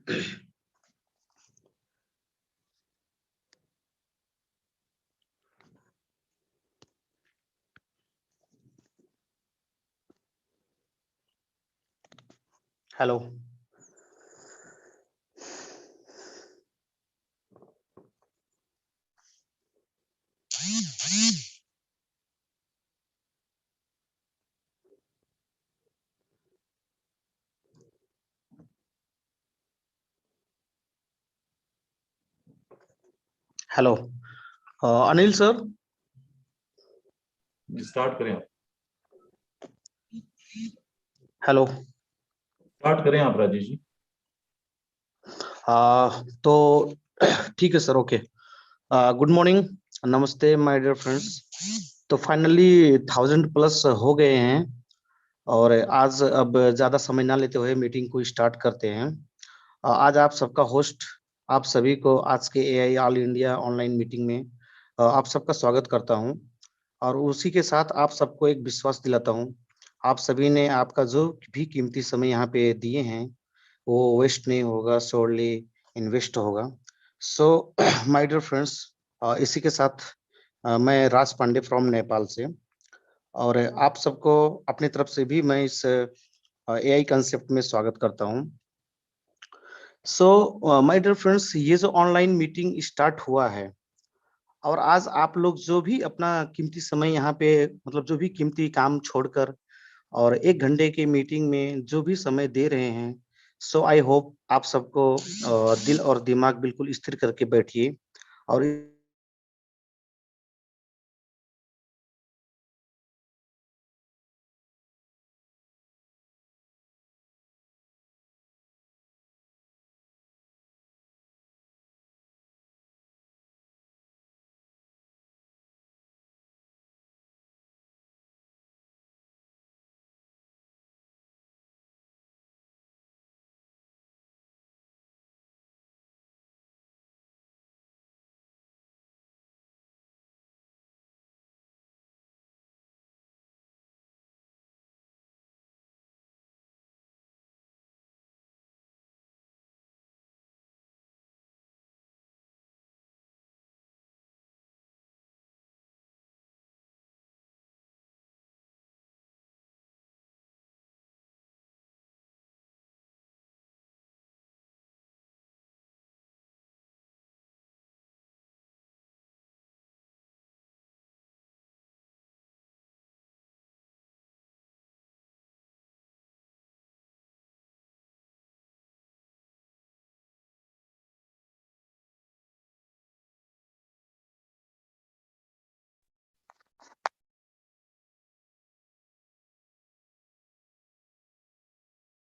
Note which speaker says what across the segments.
Speaker 1: Hello. Hello Anil sir.
Speaker 2: Start करें आप।
Speaker 1: Hello.
Speaker 2: Start करें आप राजेश जी।
Speaker 1: तो ठीक है सर, ओके। गुड मॉर्निंग, नमस्ते माय डियर फ्रेंड्स। तो फाइनली 1000+ हो गए हैं और आज अब ज़्यादा समय ना लेते हुए मीटिंग को स्टार्ट करते हैं। आज आप सबका होस्ट, आप सभी को आज के AI all India online meeting में आप सबका स्वागत करता हूं और उसी के साथ आप सबको एक विश्वास दिलाता हूं, आप सभी ने आपका जो भी कीमती समय यहाँ पे दिए हैं वो वेस्ट नहीं होगा, श्योरली इन्वेस्ट होगा। सो माय डियर फ्रेंड्स, इसी के साथ मैं राज पांडे फ्रॉम नेपाल से और आप सबको अपनी तरफ से भी मैं इस एआई कंसेप्ट में स्वागत करता हूं। सो माय डियर फ्रेंड्स, ये जो ऑनलाइन मीटिंग स्टार्ट हुआ है और आज आप लोग जो भी अपना कीमती समय यहाँ पे मतलब जो भी कीमती काम छोड़कर और 1 घंटे की मीटिंग में जो भी समय दे रहे हैं, सो आई होप आप सबको दिल और दिमाग बिल्कुल स्थिर करके बैठिए और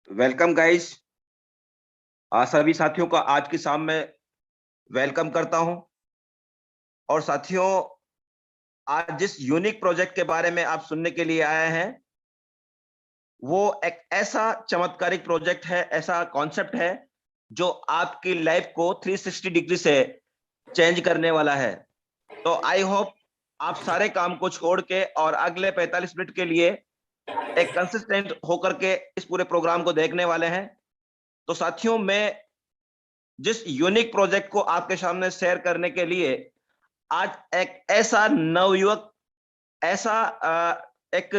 Speaker 3: वेलकम गाइस। सभी साथियों का आज की शाम में वेलकम करता हूं। और साथियों, आज जिस यूनिक प्रोजेक्ट के बारे में आप सुनने के लिए आए हैं वो एक ऐसा चमत्कारिक प्रोजेक्ट है, ऐसा कॉन्सेप्ट है जो आपकी लाइफ को 360 डिग्री से चेंज करने वाला है। तो आई होप आप सारे काम को छोड़ के और अगले 45 मिनट के लिए एक कंसिस्टेंट होकर के इस पूरे प्रोग्राम को देखने वाले हैं। तो साथियों, मैं जिस यूनिक प्रोजेक्ट को आपके सामने शेयर करने के लिए आज एक ऐसा नवयुवक, ऐसा एक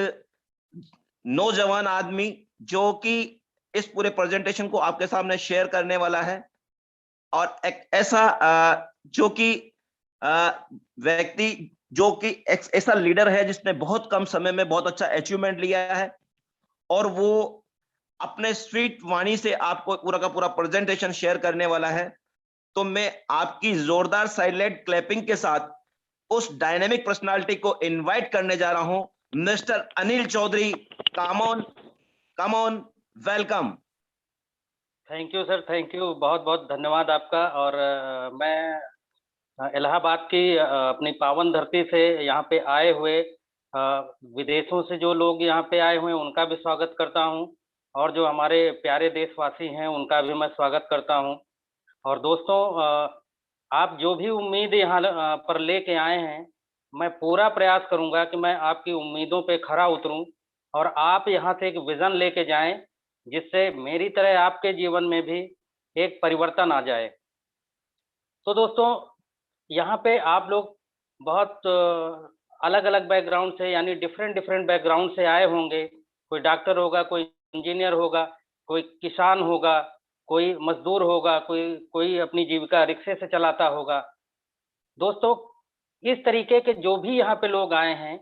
Speaker 3: नौजवान आदमी जो कि इस पूरे प्रेजेंटेशन को आपके सामने शेयर करने वाला है और एक ऐसा जो कि व्यक्ति जो कि एक ऐसा लीडर है जिसने बहुत कम समय में बहुत अच्छा अचीवमेंट लिया है और वो अपने स्वीट वाणी से आपको पूरा का पूरा प्रेजेंटेशन शेयर करने वाला है। तो मैं आपकी जोरदार साइलेंट क्लैपिंग के साथ उस डायनेमिक पर्सनालिटी को इनवाइट करने जा रहा हूं, mister Anil Chaudhary. Come on, welcome.
Speaker 4: Thank you sir, thank you, बहुत बहुत धन्यवाद आपका। और मैं इलाहाबाद की अपनी पावन धरती से यहाँ पे आए हुए विदेशों से जो लोग यहाँ पे आए हुए हैं उनका भी स्वागत करता हूँ और जो हमारे प्यारे देशवासी हैं उनका भी मैं स्वागत करता हूँ। और दोस्तों, आप जो भी उम्मीद यहाँ पर लेके आए हैं, मैं पूरा प्रयास करूँगा कि मैं आपकी उम्मीदों पे खरा उतरूँ और आप यहाँ से एक विज़न लेके जाएं जिससे मेरी तरह आपके जीवन में भी एक परिवर्तन आ जाए। तो दोस्तों, यहाँ पे आप लोग बहुत अलग-अलग बैकग्राउंड से, यानी डिफरेंट बैकग्राउंड से आए होंगे। कोई डॉक्टर होगा, कोई इंजीनियर होगा, कोई किसान होगा, कोई मज़दूर होगा, कोई कोई अपनी जीविका रिक्शे से चलाता होगा। दोस्तों, इस तरीके के जो भी यहाँ पे लोग आए हैं,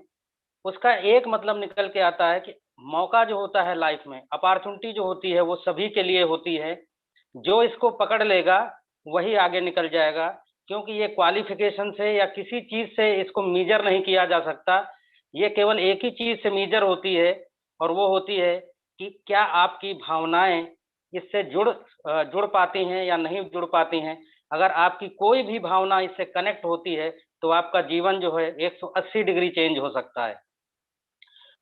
Speaker 4: उसका एक मतलब निकल के आता है कि मौका जो होता है लाइफ में, अपॉर्च्युनिटी जो होती है वो सभी के लिए होती है। जो इसको पकड़ लेगा वही आगे निकल जाएगा, क्योंकि ये क्वालिफ़िकेशन से या किसी चीज़ से इसको मेज़र नहीं किया जा सकता। ये केवल एक ही चीज़ से मेज़र होती है, और वो होती है कि क्या आपकी भावनाएँ इससे जुड़ पाती हैं या नहीं जुड़ पाती हैं। अगर आपकी कोई भी भावना इससे कनेक्ट होती है, तो आपका जीवन जो है 180 डिग्री चेंज हो सकता है।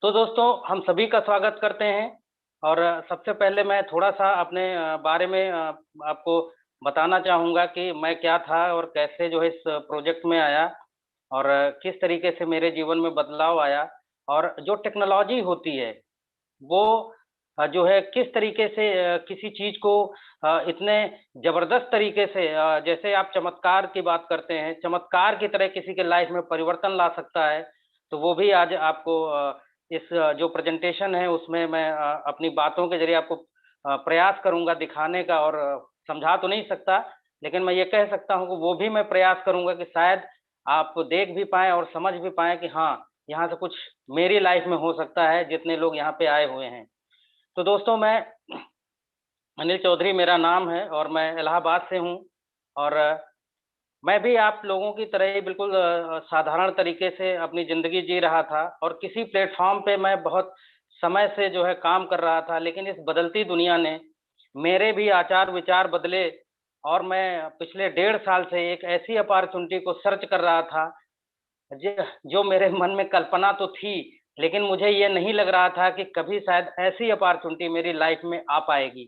Speaker 4: तो दोस्तों, हम सभी का स्वागत करते हैं, और सबसे पहले मैं थोड़ा-सा अपने बारे में आपको बताना चाहूँगा कि मैं क्या था और कैसे जो है इस प्रोजेक्ट में आया, और किस तरीके से मेरे जीवन में बदलाव आया, और जो टेक्नोलॉजी होती है, वो जो है किस तरीके से किसी चीज़ को इतने ज़बरदस्त तरीके से, जैसे आप चमत्कार की बात करते हैं, चमत्कार की तरह किसी के लाइफ़ में परिवर्तन ला सकता है। तो वो भी आज आपको इस जो प्रेज़ेंटेशन है उसमें मैं अपनी बातों के ज़रिए आपको प्रयास करूँगा दिखाने का, और समझा तो नहीं सकता, लेकिन मैं ये कह सकता हूँ कि वो भी मैं प्रयास करूँगा कि शायद आप देख भी पाएँ और समझ भी पाएँ कि हाँ, यहाँ से कुछ मेरी लाइफ़ में हो सकता है, जितने लोग यहाँ पे आए हुए हैं। तो दोस्तों, मैं अनिल चौधरी मेरा नाम है, और मैं इलाहाबाद से हूँ, और मैं भी आप लोगों की तरह ही बिल्कुल साधारण तरीके से अपनी ज़िंदगी जी रहा था, और किसी प्लेटफ़ॉर्म पे मैं बहुत समय से जो है काम कर रहा था। लेकिन इस बदलती दुनिया ने मेरे भी आचार-विचार बदले, और मैं पिछले 1.5 साल से एक ऐसी अपॉर्च्युनिटी को सर्च कर रहा था, ज जो मेरे मन में कल्पना तो थी, लेकिन मुझे ये नहीं लग रहा था कि कभी शायद ऐसी अपॉर्च्युनिटी मेरी लाइफ़ में आ पाएगी।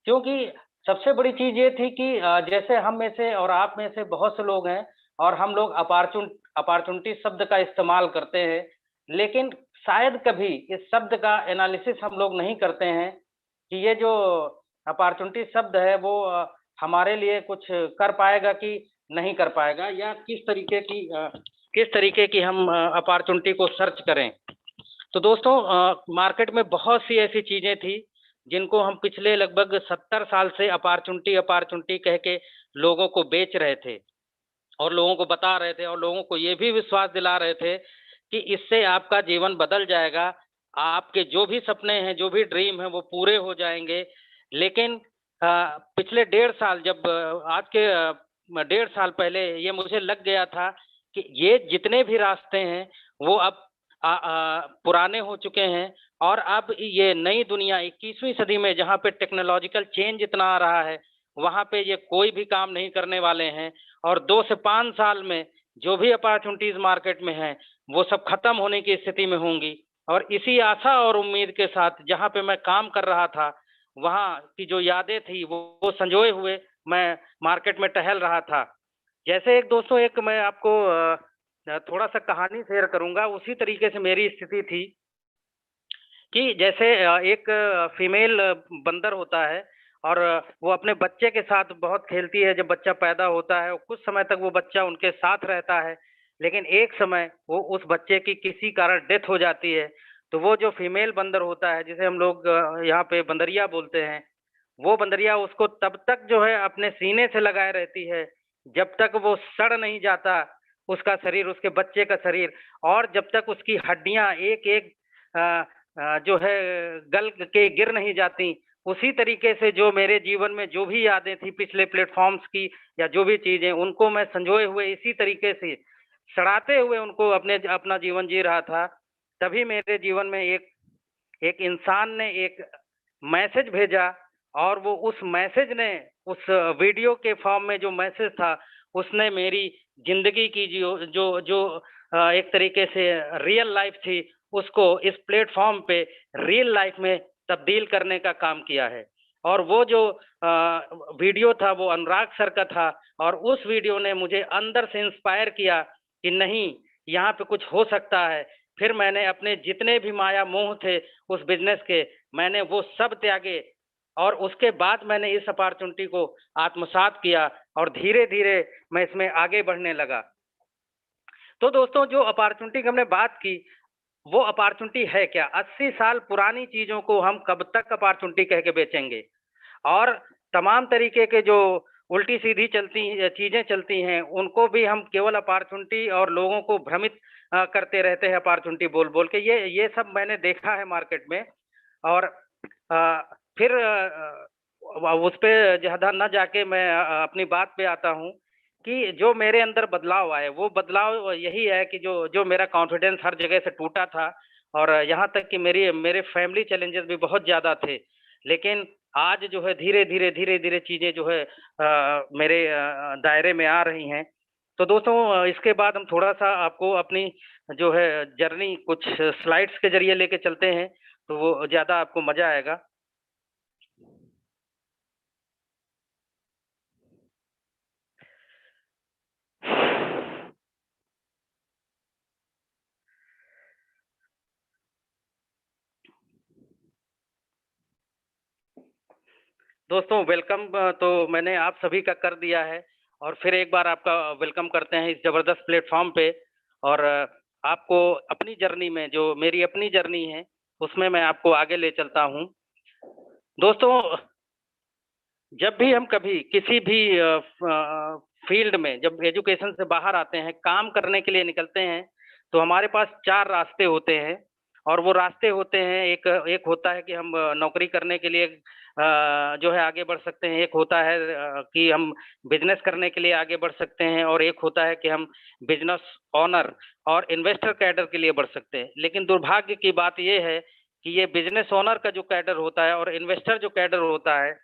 Speaker 4: क्योंकि सबसे बड़ी चीज़ ये थी कि जैसे हम में से और आप में से बहुत से लोग हैं, और हम लोग अपॉर्च्युनिटी शब्द का इस्तेमाल करते हैं, लेकिन शायद कभी इस शब्द का एनालिसिस हम लोग नहीं करते हैं कि ये जो अपॉर्च्युनिटी शब्द है वो हमारे लिए कुछ कर पाएगा कि नहीं कर पाएगा, या किस तरीके की हम अपॉर्च्युनिटी को सर्च करें। तो दोस्तों, मार्केट में बहुत सी ऐसी चीज़ें थी, जिनको हम पिछले लगभग 70 साल से अपॉर्च्युनिटी अपॉर्च्युनिटी कह के लोगों को बेच रहे थे, और लोगों को बता रहे थे, और लोगों को ये भी विश्वास दिला रहे थे कि इससे आपका जीवन बदल जाएगा, आपके जो भी सपने हैं, जो भी ड्रीम हैं, वो पूरे हो जाएँगे। लेकिन पिछले 1.5 साल, जब आज के 1.5 साल पहले ये मुझे लग गया था कि ये जितने भी रास्ते हैं, वो अब पुराने हो चुके हैं, और अब ये नई दुनिया 21वीं सदी में, जहाँ पे टेक्नोलॉजिकल चेंज इतना आ रहा है, वहाँ पे ये कोई भी काम नहीं करने वाले हैं, और 2 से 5 साल में जो भी अपॉर्च्युनिटीज़ मार्केट में हैं, वो सब खत्म होने की स्थिति में होंगी। और इसी आशा और उम्मीद के साथ जहाँ पे मैं काम कर रहा था, वहाँ की जो यादें थी, वो संजोए हुए मैं मार्केट में टहल रहा था। जैसे एक दोस्तों, एक मैं आपको थोड़ा-सा कहानी शेयर करूँगा, उसी तरीके से मेरी स्थिति थी कि जैसे एक फीमेल बंदर होता है, और वो अपने बच्चे के साथ बहुत खेलती है। जब बच्चा पैदा होता है, कुछ समय तक वो बच्चा उनके साथ रहता है, लेकिन एक समय वो उस बच्चे की किसी कारण डेथ हो जाती है। तो वो जो फीमेल बंदर होता है, जिसे हम लोग यहाँ पे बंदरिया बोलते हैं, वो बंदरिया उसको तब तक जो है अपने सीने से लगाए रहती है, जब तक वो सड़ नहीं जाता उसका शरीर, उसके बच्चे का शरीर, और जब तक उसकी हड्डियाँ एक-एक जो है गल के गिर नहीं जाती। उसी तरीके से जो मेरे जीवन में जो भी यादें थी पिछले प्लेटफ़ॉर्म्स की, या जो भी चीज़ें, उनको मैं संजोए हुए इसी तरीके से सड़ाते हुए उनको अपना जीवन जी रहा था। तभी मेरे जीवन में एक एक इंसान ने एक मैसेज भेजा, और वो उस मैसेज ने, उस वीडियो के फॉर्म में जो मैसेज था, उसने मेरी ज़िंदगी की जो जो जो एक तरीके से रियल लाइफ़ थी, उसको इस प्लेटफ़ॉर्म पे रियल लाइफ़ में तब्दील करने का काम किया है। और वो जो वीडियो था, वो अनुराग सर का था, और उस वीडियो ने मुझे अंदर से इंस्पायर किया कि नहीं, यहाँ पे कुछ हो सकता है। फिर मैंने अपने जितने भी माया मोह थे उस बिज़नेस के, मैंने वो सब त्यागे, और उसके बाद मैंने इस अपॉर्चुनिटी को आत्मसात किया और धीरे धीरे मैं इसमें आगे बढ़ने लगा। तो दोस्तों, जो अपॉर्चुनिटी की हमने बात की, वो अपॉर्चुनिटी है क्या? 80 साल पुरानी चीजों को हम कब तक अपॉर्चुनिटी कह के बेचेंगे? और तमाम तरीके के जो उल्टी सीधी चलती चीजें चलती हैं, उनको भी हम केवल अपॉर्चुनिटी और लोगों को भ्रमित करते रहते हैं अपॉर्चुनिटी बोल बोल के। ये सब मैंने देखा है मार्केट में। और फिर उस पे ज्यादा न जाके मैं अपनी बात पे आता हूँ कि जो मेरे अंदर बदलाव आए, वो बदलाव यही है कि जो जो मेरा कॉन्फिडेंस हर जगह से टूटा था, और यहाँ तक कि मेरे फैमिली चैलेंजेस भी बहुत ज्यादा थे। लेकिन आज जो है धीरे-धीरे चीजें जो है मेरे दायरे में आ रही हैं। तो दोस्तों, इसके बाद हम थोड़ा-सा आपको अपनी जो है जर्नी कुछ स्लाइड्स के ज़रिए लेके चलते हैं, तो वो ज़्यादा आपको मज़ा आएगा। दोस्तों, वेलकम तो मैंने आप सभी का कर दिया है, और फिर एक बार आपका वेलकम करते हैं इस ज़बरदस्त प्लेटफ़ॉर्म पे। और आपको अपनी जर्नी में, जो मेरी अपनी जर्नी है, उसमें मैं आपको आगे ले चलता हूँ। दोस्तों, जब भी हम कभी किसी भी फील्ड में जब एजुकेशन से बाहर आते हैं, काम करने के लिए निकलते हैं, तो हमारे पास 4 रास्ते होते हैं। और वो रास्ते होते हैं, एक एक होता है कि हम नौकरी करने के लिए जो है आगे बढ़ सकते हैं, एक होता है कि हम बिज़नेस करने के लिए आगे बढ़ सकते हैं, और एक होता है कि हम बिज़नेस ओनर और इन्वेस्टर कैडर के लिए बढ़ सकते हैं। लेकिन दुर्भाग्य की बात ये है कि ये बिज़नेस ओनर का जो कैडर होता है और इन्वेस्टर जो कैडर होता है,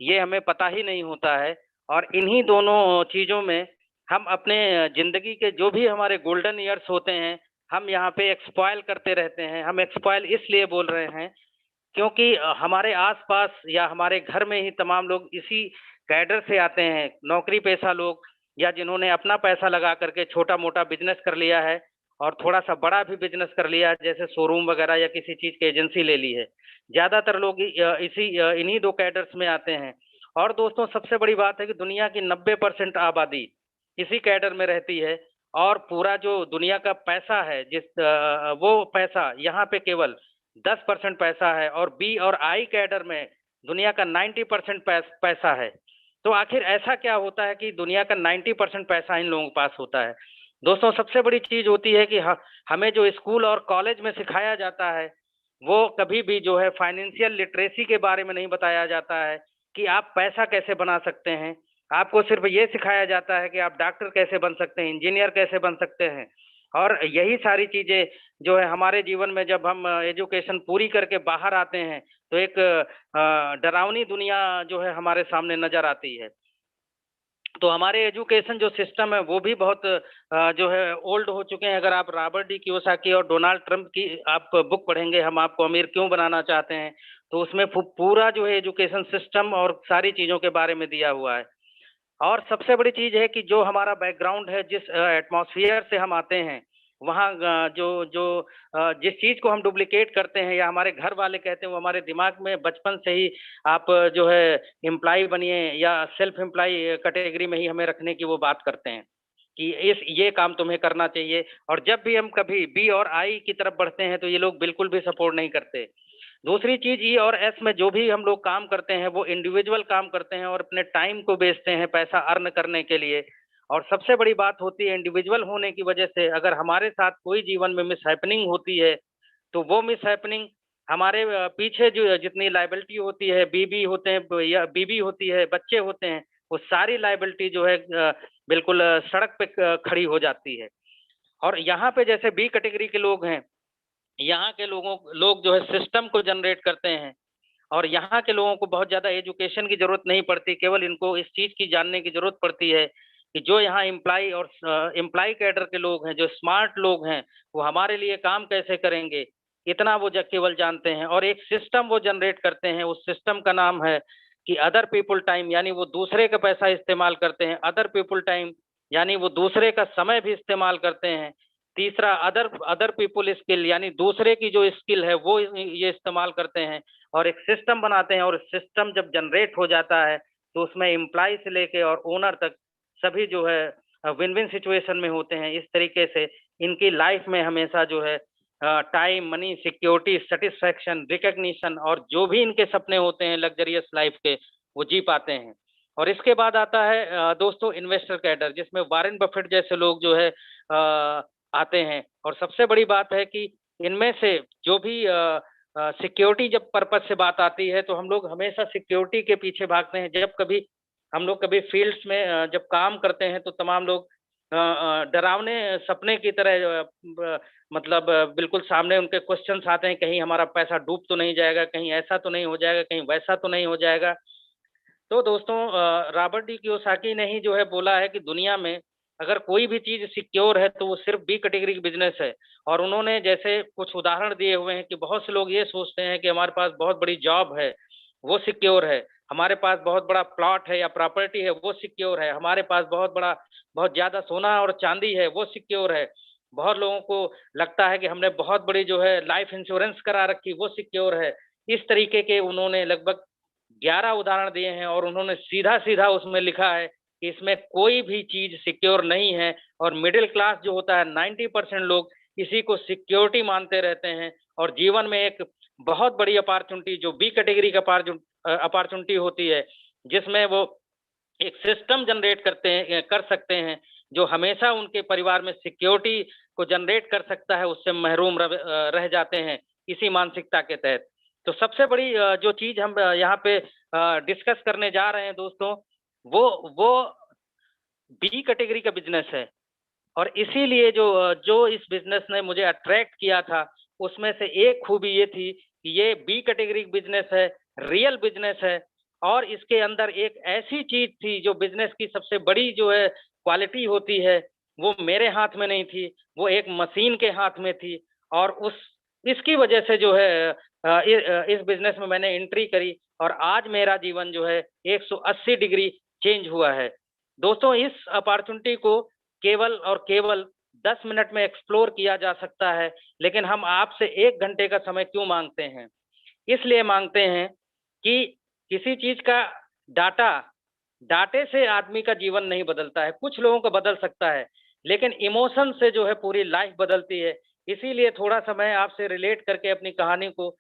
Speaker 4: ये हमें पता ही नहीं होता है। और इन्हीं दोनों चीज़ों में हम अपने ज़िंदगी के जो भी हमारे गोल्डन ईयर्स होते हैं, हम यहाँ पे एक्सपॉइल करते रहते हैं। हम एक्सपॉइल इसलिए बोल रहे हैं क्योंकि हमारे आस-पास या हमारे घर में ही तमाम लोग इसी कैडर से आते हैं, नौकरी पेशा लोग, या जिन्होंने अपना पैसा लगा करके छोटा-मोटा बिज़नेस कर लिया है, और थोड़ा-सा बड़ा भी बिज़नेस कर लिया है, जैसे शोरूम वगैरह या किसी चीज़ की एजेंसी ले ली है। ज़्यादातर लोग इन्हीं 2 कैडर्स में आते हैं। और दोस्तों, सबसे बड़ी बात है कि दुनिया की 90% आबादी इसी कैडर में रहती है, और पूरा जो दुनिया का पैसा है, वो पैसा यहाँ पे केवल 10% पैसा है, और बी और आई कैडर में दुनिया का 90% पैसा है। तो आखिर ऐसा क्या होता है कि दुनिया का 90% पैसा इन लोगों के पास होता है? दोस्तों, सबसे बड़ी चीज़ होती है कि हमें जो स्कूल और कॉलेज में सिखाया जाता है, वो कभी भी जो है फाइनेंशियल लिटरेसी के बारे में नहीं बताया जाता है कि आप पैसा कैसे बना सकते हैं। आपको सिर्फ़ ये सिखाया जाता है कि आप डॉक्टर कैसे बन सकते हैं, इंजीनियर कैसे बन सकते हैं। और यही सारी चीज़ें जो है हमारे जीवन में, जब हम एजुकेशन पूरी करके बाहर आते हैं, तो एक डरावनी दुनिया जो है हमारे सामने नज़र आती है। तो हमारे एजुकेशन जो सिस्टम है, वो भी बहुत जो है ओल्ड हो चुके हैं। अगर आप रॉबर्ट डी कियोसाकी और डोनाल्ड ट्रंप की आप बुक पढ़ेंगे, हम आपको अमीर क्यों बनाना चाहते हैं, तो उसमें पूरा जो है एजुकेशन सिस्टम और सारी चीज़ों के बारे में दिया हुआ है। और सबसे बड़ी चीज़ है कि जो हमारा बैकग्राउंड है, जिस एटमॉस्फियर से हम आते हैं, वहाँ जो जो जिस चीज़ को हम डुप्लिकेट करते हैं या हमारे घर वाले कहते हैं, वो हमारे दिमाग में बचपन से ही आप जो है एम्प्लॉयी बनिए या सेल्फ एम्प्लॉयी कैटेगरी में ही हमें रखने की वो बात करते हैं कि ये काम तुम्हें करना चाहिए। और जब भी हम कभी बी और आई की तरफ बढ़ते हैं, तो ये लोग बिल्कुल भी सपोर्ट नहीं करते। दूसरी चीज़, ई और एस में जो भी हम लोग काम करते हैं, वो इंडिविजुअल काम करते हैं और अपने टाइम को बेचते हैं पैसा अर्न करने के लिए। और सबसे बड़ी बात होती है, इंडिविजुअल होने की वजह से अगर हमारे साथ कोई जीवन में मिसहैपनिंग होती है, तो वो मिसहैपनिंग हमारे पीछे जो जितनी लायबिलिटी होती है, बीवी होते हैं या बीवी होती है, बच्चे होते हैं, वो सारी लायबिलिटी जो है बिल्कुल सड़क पे खड़ी हो जाती है। और यहाँ पे जैसे बी कैटेगरी के लोग हैं, यहाँ के लोग जो है सिस्टम को जनरेट करते हैं, और यहाँ के लोगों को बहुत ज़्यादा एजुकेशन की ज़रूरत नहीं पड़ती, केवल इनको इस चीज़ की जानने की ज़रूरत पड़ती है कि जो यहाँ एम्प्लॉयी और एम्प्लॉयी कैडर के लोग हैं, जो स्मार्ट लोग हैं, वो हमारे लिए काम कैसे करेंगे, इतना वो केवल जानते हैं। और एक सिस्टम वो जनरेट करते हैं, उस सिस्टम का नाम है कि अदर पीपल टाइम, यानी वो दूसरे का पैसा इस्तेमाल करते हैं। अदर पीपल टाइम यानी वो दूसरे का समय भी इस्तेमाल करते हैं, तीसरा अदर पीपुल स्किल, यानी दूसरे की जो स्किल है वो ये इस्तेमाल करते हैं और एक सिस्टम बनाते हैं, और सिस्टम जब जनरेट हो जाता है तो उसमें एम्प्लॉय से लेके और ओनर तक सभी जो है विन विन सिचुएशन में होते हैं। इस तरीके से इनकी लाइफ में हमेशा जो है time, money, security, satisfaction, recognition और जो भी इनके सपने होते हैं लग्जरियस लाइफ के, वो जी पाते हैं। और इसके बाद आता है दोस्तों इन्वेस्टर कैडर, जिसमें वॉरेन बफेट जैसे लोग जो है आते हैं। और सबसे बड़ी बात है कि इनमें से जो भी सिक्योरिटी जब पर्पज से बात आती है तो हम लोग हमेशा सिक्योरिटी के पीछे भागते हैं। जब कभी हम लोग कभी फील्ड्स में जब काम करते हैं तो तमाम लोग डरावने सपने की तरह मतलब बिल्कुल सामने उनके क्वेश्चंस आते हैं, कहीं हमारा पैसा डूब तो नहीं जाएगा, कहीं ऐसा तो नहीं हो जाएगा, कहीं वैसा तो नहीं हो जाएगा। तो दोस्तों रॉबर्ट डी कियोसाकी ने ही जो है बोला है कि दुनिया में अगर कोई भी चीज सिक्योर है तो वो सिर्फ बी कैटेगरी की बिजनेस है। और उन्होंने जैसे कुछ उदाहरण दिए हुए हैं कि बहुत से लोग ये सोचते हैं कि हमारे पास बहुत बड़ी जॉब है वो सिक्योर है, हमारे पास बहुत बड़ा प्लॉट है या प्रॉपर्टी है वो सिक्योर है, हमारे पास बहुत ज्यादा सोना और चांदी है वो सिक्योर है, बहुत लोगों को लगता है कि हमने बहुत बड़ी जो है लाइफ इंश्योरेंस करा रखी वो सिक्योर है। इस तरीके के उन्होंने लगभग 11 उदाहरण दिए हैं और उन्होंने सीधा सीधा उसमें लिखा है कि इसमें कोई भी चीज सिक्योर नहीं है। और मिडिल क्लास जो होता है 90% लोग इसी को सिक्योरिटी मानते रहते हैं और जीवन में एक बहुत बड़ी अपॉर्चुनिटी जो बी कैटेगरी का अपॉर्चुनिटी होती है, जिसमें वो एक सिस्टम जनरेट कर सकते हैं जो हमेशा उनके परिवार में सिक्योरिटी को जनरेट कर सकता है, उससे महरूम रह जाते हैं इसी मानसिकता के तहत। तो सबसे बड़ी जो चीज हम यहाँ पे डिस्कस करने जा रहे हैं दोस्तों, वो बी कैटेगरी का बिजनेस है। और इसीलिए जो इस बिजनेस ने मुझे अट्रैक्ट किया था उसमें से एक खूबी ये थी कि ये बी कैटेगरी बिजनेस है, रियल बिजनेस है। और इसके अंदर एक ऐसी चीज थी जो बिजनेस की सबसे बड़ी जो है क्वालिटी होती है, वो मेरे हाथ में नहीं थी, वो एक मशीन के हाथ में थी। और इसकी वजह से जो है इस बिजनेस में मैंने एंट्री करी और आज मेरा जीवन जो है 180 डिग्री चेंज हुआ है। दोस्तों इस अपॉर्चुनिटी को केवल और केवल 10 मिनट में एक्सप्लोर किया जा सकता है, लेकिन हम आपसे 1 घंटे का समय क्यों मांगते हैं? इसलिए मांगते हैं कि किसी चीज का डाटे से आदमी का जीवन नहीं बदलता है, कुछ लोगों को बदल सकता है, लेकिन इमोशन से जो है पूरी लाइफ बदलती है। इसीलिए थोड़ा सा मैं आपसे रिलेट करके अपनी कहानी को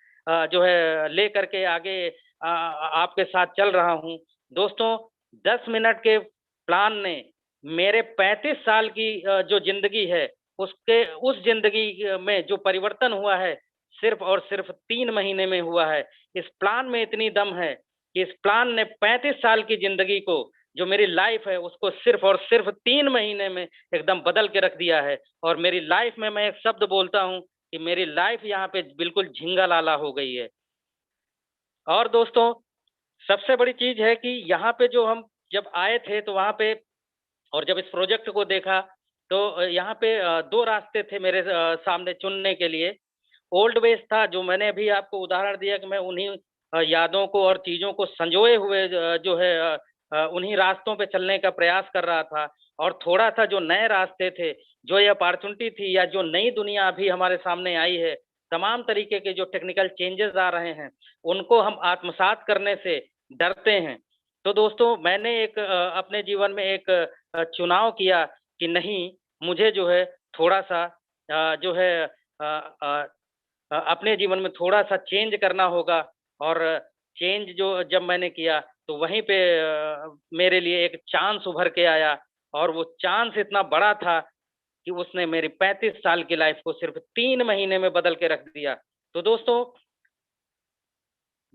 Speaker 4: जो है ले करके आगे आपके साथ चल रहा हूँ। दोस्तों 10 मिनट के प्लान ने मेरे 35 साल की जो जिंदगी है उस जिंदगी में जो परिवर्तन हुआ है सिर्फ और सिर्फ 3 महीने में हुआ है। इस प्लान में इतनी दम है कि इस प्लान ने 35 साल की जिंदगी को, जो मेरी लाइफ है, उसको सिर्फ और सिर्फ 3 महीने में एकदम बदल के रख दिया है। और मेरी लाइफ में मैं एक शब्द बोलता हूँ कि मेरी लाइफ यहाँ पे बिल्कुल झिंगालाला हो गई है। और दोस्तों सबसे बड़ी चीज है कि यहाँ पे जो हम जब आए थे तो वहाँ पे, और जब इस प्रोजेक्ट को देखा तो यहाँ पे 2 रास्ते थे मेरे सामने चुनने के लिए। ओल्ड वेज था, जो मैंने अभी आपको उदाहरण दिया कि मैं उन्हीं यादों को और चीजों को संजोए हुए जो है उन्हीं रास्तों पे चलने का प्रयास कर रहा था। और थोड़ा सा जो नए रास्ते थे, जो ये अपॉर्चुनिटी थी या जो नई दुनिया अभी हमारे सामने आई है, तमाम तरीके के जो टेक्निकल चेंजेस आ रहे हैं, उनको हम आत्मसात करने से डरते हैं। तो दोस्तों मैंने एक अपने जीवन में एक चुनाव किया कि नहीं, मुझे जो है थोड़ा सा जो है अपने जीवन में थोड़ा सा चेंज करना होगा। और चेंज जो जब मैंने किया तो वहीं पे मेरे लिए एक चांस उभर के आया, और वो चांस इतना बड़ा था कि उसने मेरी 35 साल की लाइफ को सिर्फ 3 महीने में बदल के रख दिया। तो दोस्तों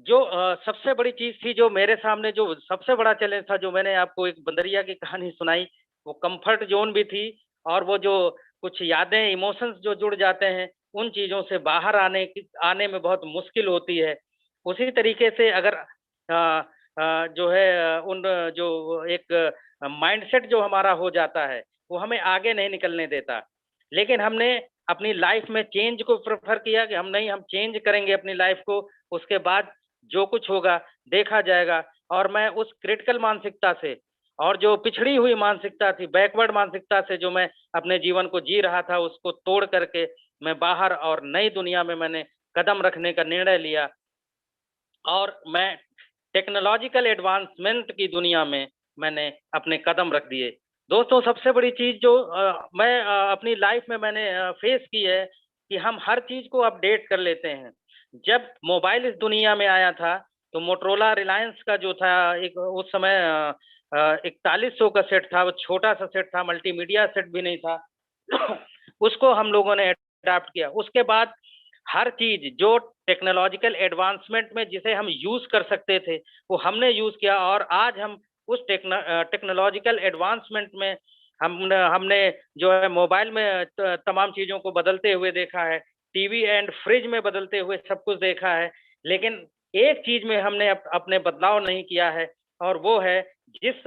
Speaker 4: जो सबसे बड़ी चीज थी, जो मेरे सामने जो सबसे बड़ा चैलेंज था, जो मैंने आपको एक बंदरिया की कहानी सुनाई, वो कंफर्ट जोन भी थी। और वो जो कुछ यादें, इमोशंस जो जुड़ जाते हैं, उन चीजों से बाहर आने में बहुत मुश्किल होती है। उसी तरीके से अगर जो है उन जो एक माइंडसेट जो हमारा हो जाता है, वो हमें आगे नहीं निकलने देता। लेकिन हमने अपनी लाइफ में चेंज को प्रेफर किया कि हम चेंज करेंगे अपनी लाइफ को, उसके बाद जो कुछ होगा देखा जाएगा। और मैं उस क्रिटिकल मानसिकता से और जो पिछड़ी हुई मानसिकता थी, बैकवर्ड मानसिकता से जो मैं अपने जीवन को जी रहा था, उसको तोड़ करके मैं बाहर और नई दुनिया में मैंने कदम रखने का निर्णय लिया और मैं टेक्नोलॉजिकल एडवांसमेंट की दुनिया में मैंने अपने कदम रख दिए। दोस्तों, सबसे बड़ी चीज़ जो मैं अपनी लाइफ में मैंने फेस की है कि हम हर चीज़ को अपडेट कर लेते हैं। जब मोबाइल इस दुनिया में आया था, तो मोटरोला रिलायंस का जो था एक उस समय 4100 का सेट था, वो छोटा-सा सेट था, मल्टीमीडिया सेट भी नहीं था। उसको हम लोगों ने अडॉप्ट किया। उसके बाद हर चीज़ जो टेक्नोलॉजिकल एडवांसमेंट में जिसे हम यूज़ कर सकते थे, वो हमने यूज़ किया और आज हम उस टेक्नोलॉजिकल एडवांसमेंट में हमने हमने जो है मोबाइल में तमाम चीज़ों को बदलते हुए देखा है, टीवी एंड फ्रिज में बदलते हुए सब कुछ देखा है। लेकिन एक चीज़ में हमने अपने बदलाव नहीं किया है और वो है जिस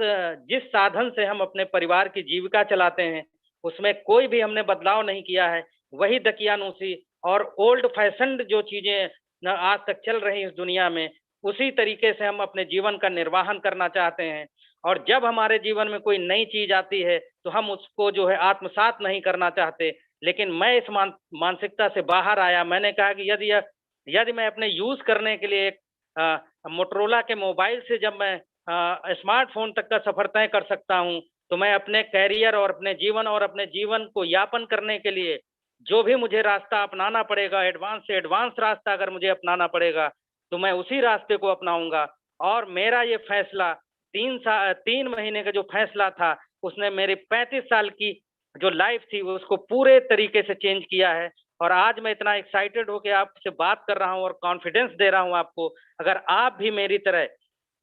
Speaker 4: जिस साधन से हम अपने परिवार की जीविका चलाते हैं, उसमें कोई भी हमने बदलाव नहीं किया है। वही दकियानूसी और ओल्ड फैशन्ड जो चीज़ें न आज तक चल रही हैं इस दुनिया में, उसी तरीके से हम अपने जीवन का निर्वाहन करना चाहते हैं। और जब हमारे जीवन में कोई नई चीज़ आती है, तो हम उसको जो है आत्मसात नहीं करना चाहते। लेकिन मैं इस मानसिकता से बाहर आया। मैंने कहा कि यदि मैं अपने यूज़ करने के लिए एक मोटरोला के मोबाइल से जब मैं स्मार्टफ़ोन तक का सफ़र तय कर सकता हूँ, तो मैं अपने करियर और अपने जीवन को यापन करने के लिए जो भी मुझे रास्ता अपनाना पड़ेगा, एडवांस से एडवांस रास्ता अगर मुझे अपनाना पड़ेगा, तो मैं उसी रास्ते को अपनाऊँगा। और मेरा ये फैसला 3 महीने का जो फैसला था, उसने मेरी 35 साल की जो लाइफ़ थी, उसको पूरे तरीके से चेंज किया है। और आज मैं इतना एक्साइटेड होके आपसे बात कर रहा हूँ और कॉन्फिडेंस दे रहा हूँ आपको। अगर आप भी मेरी तरह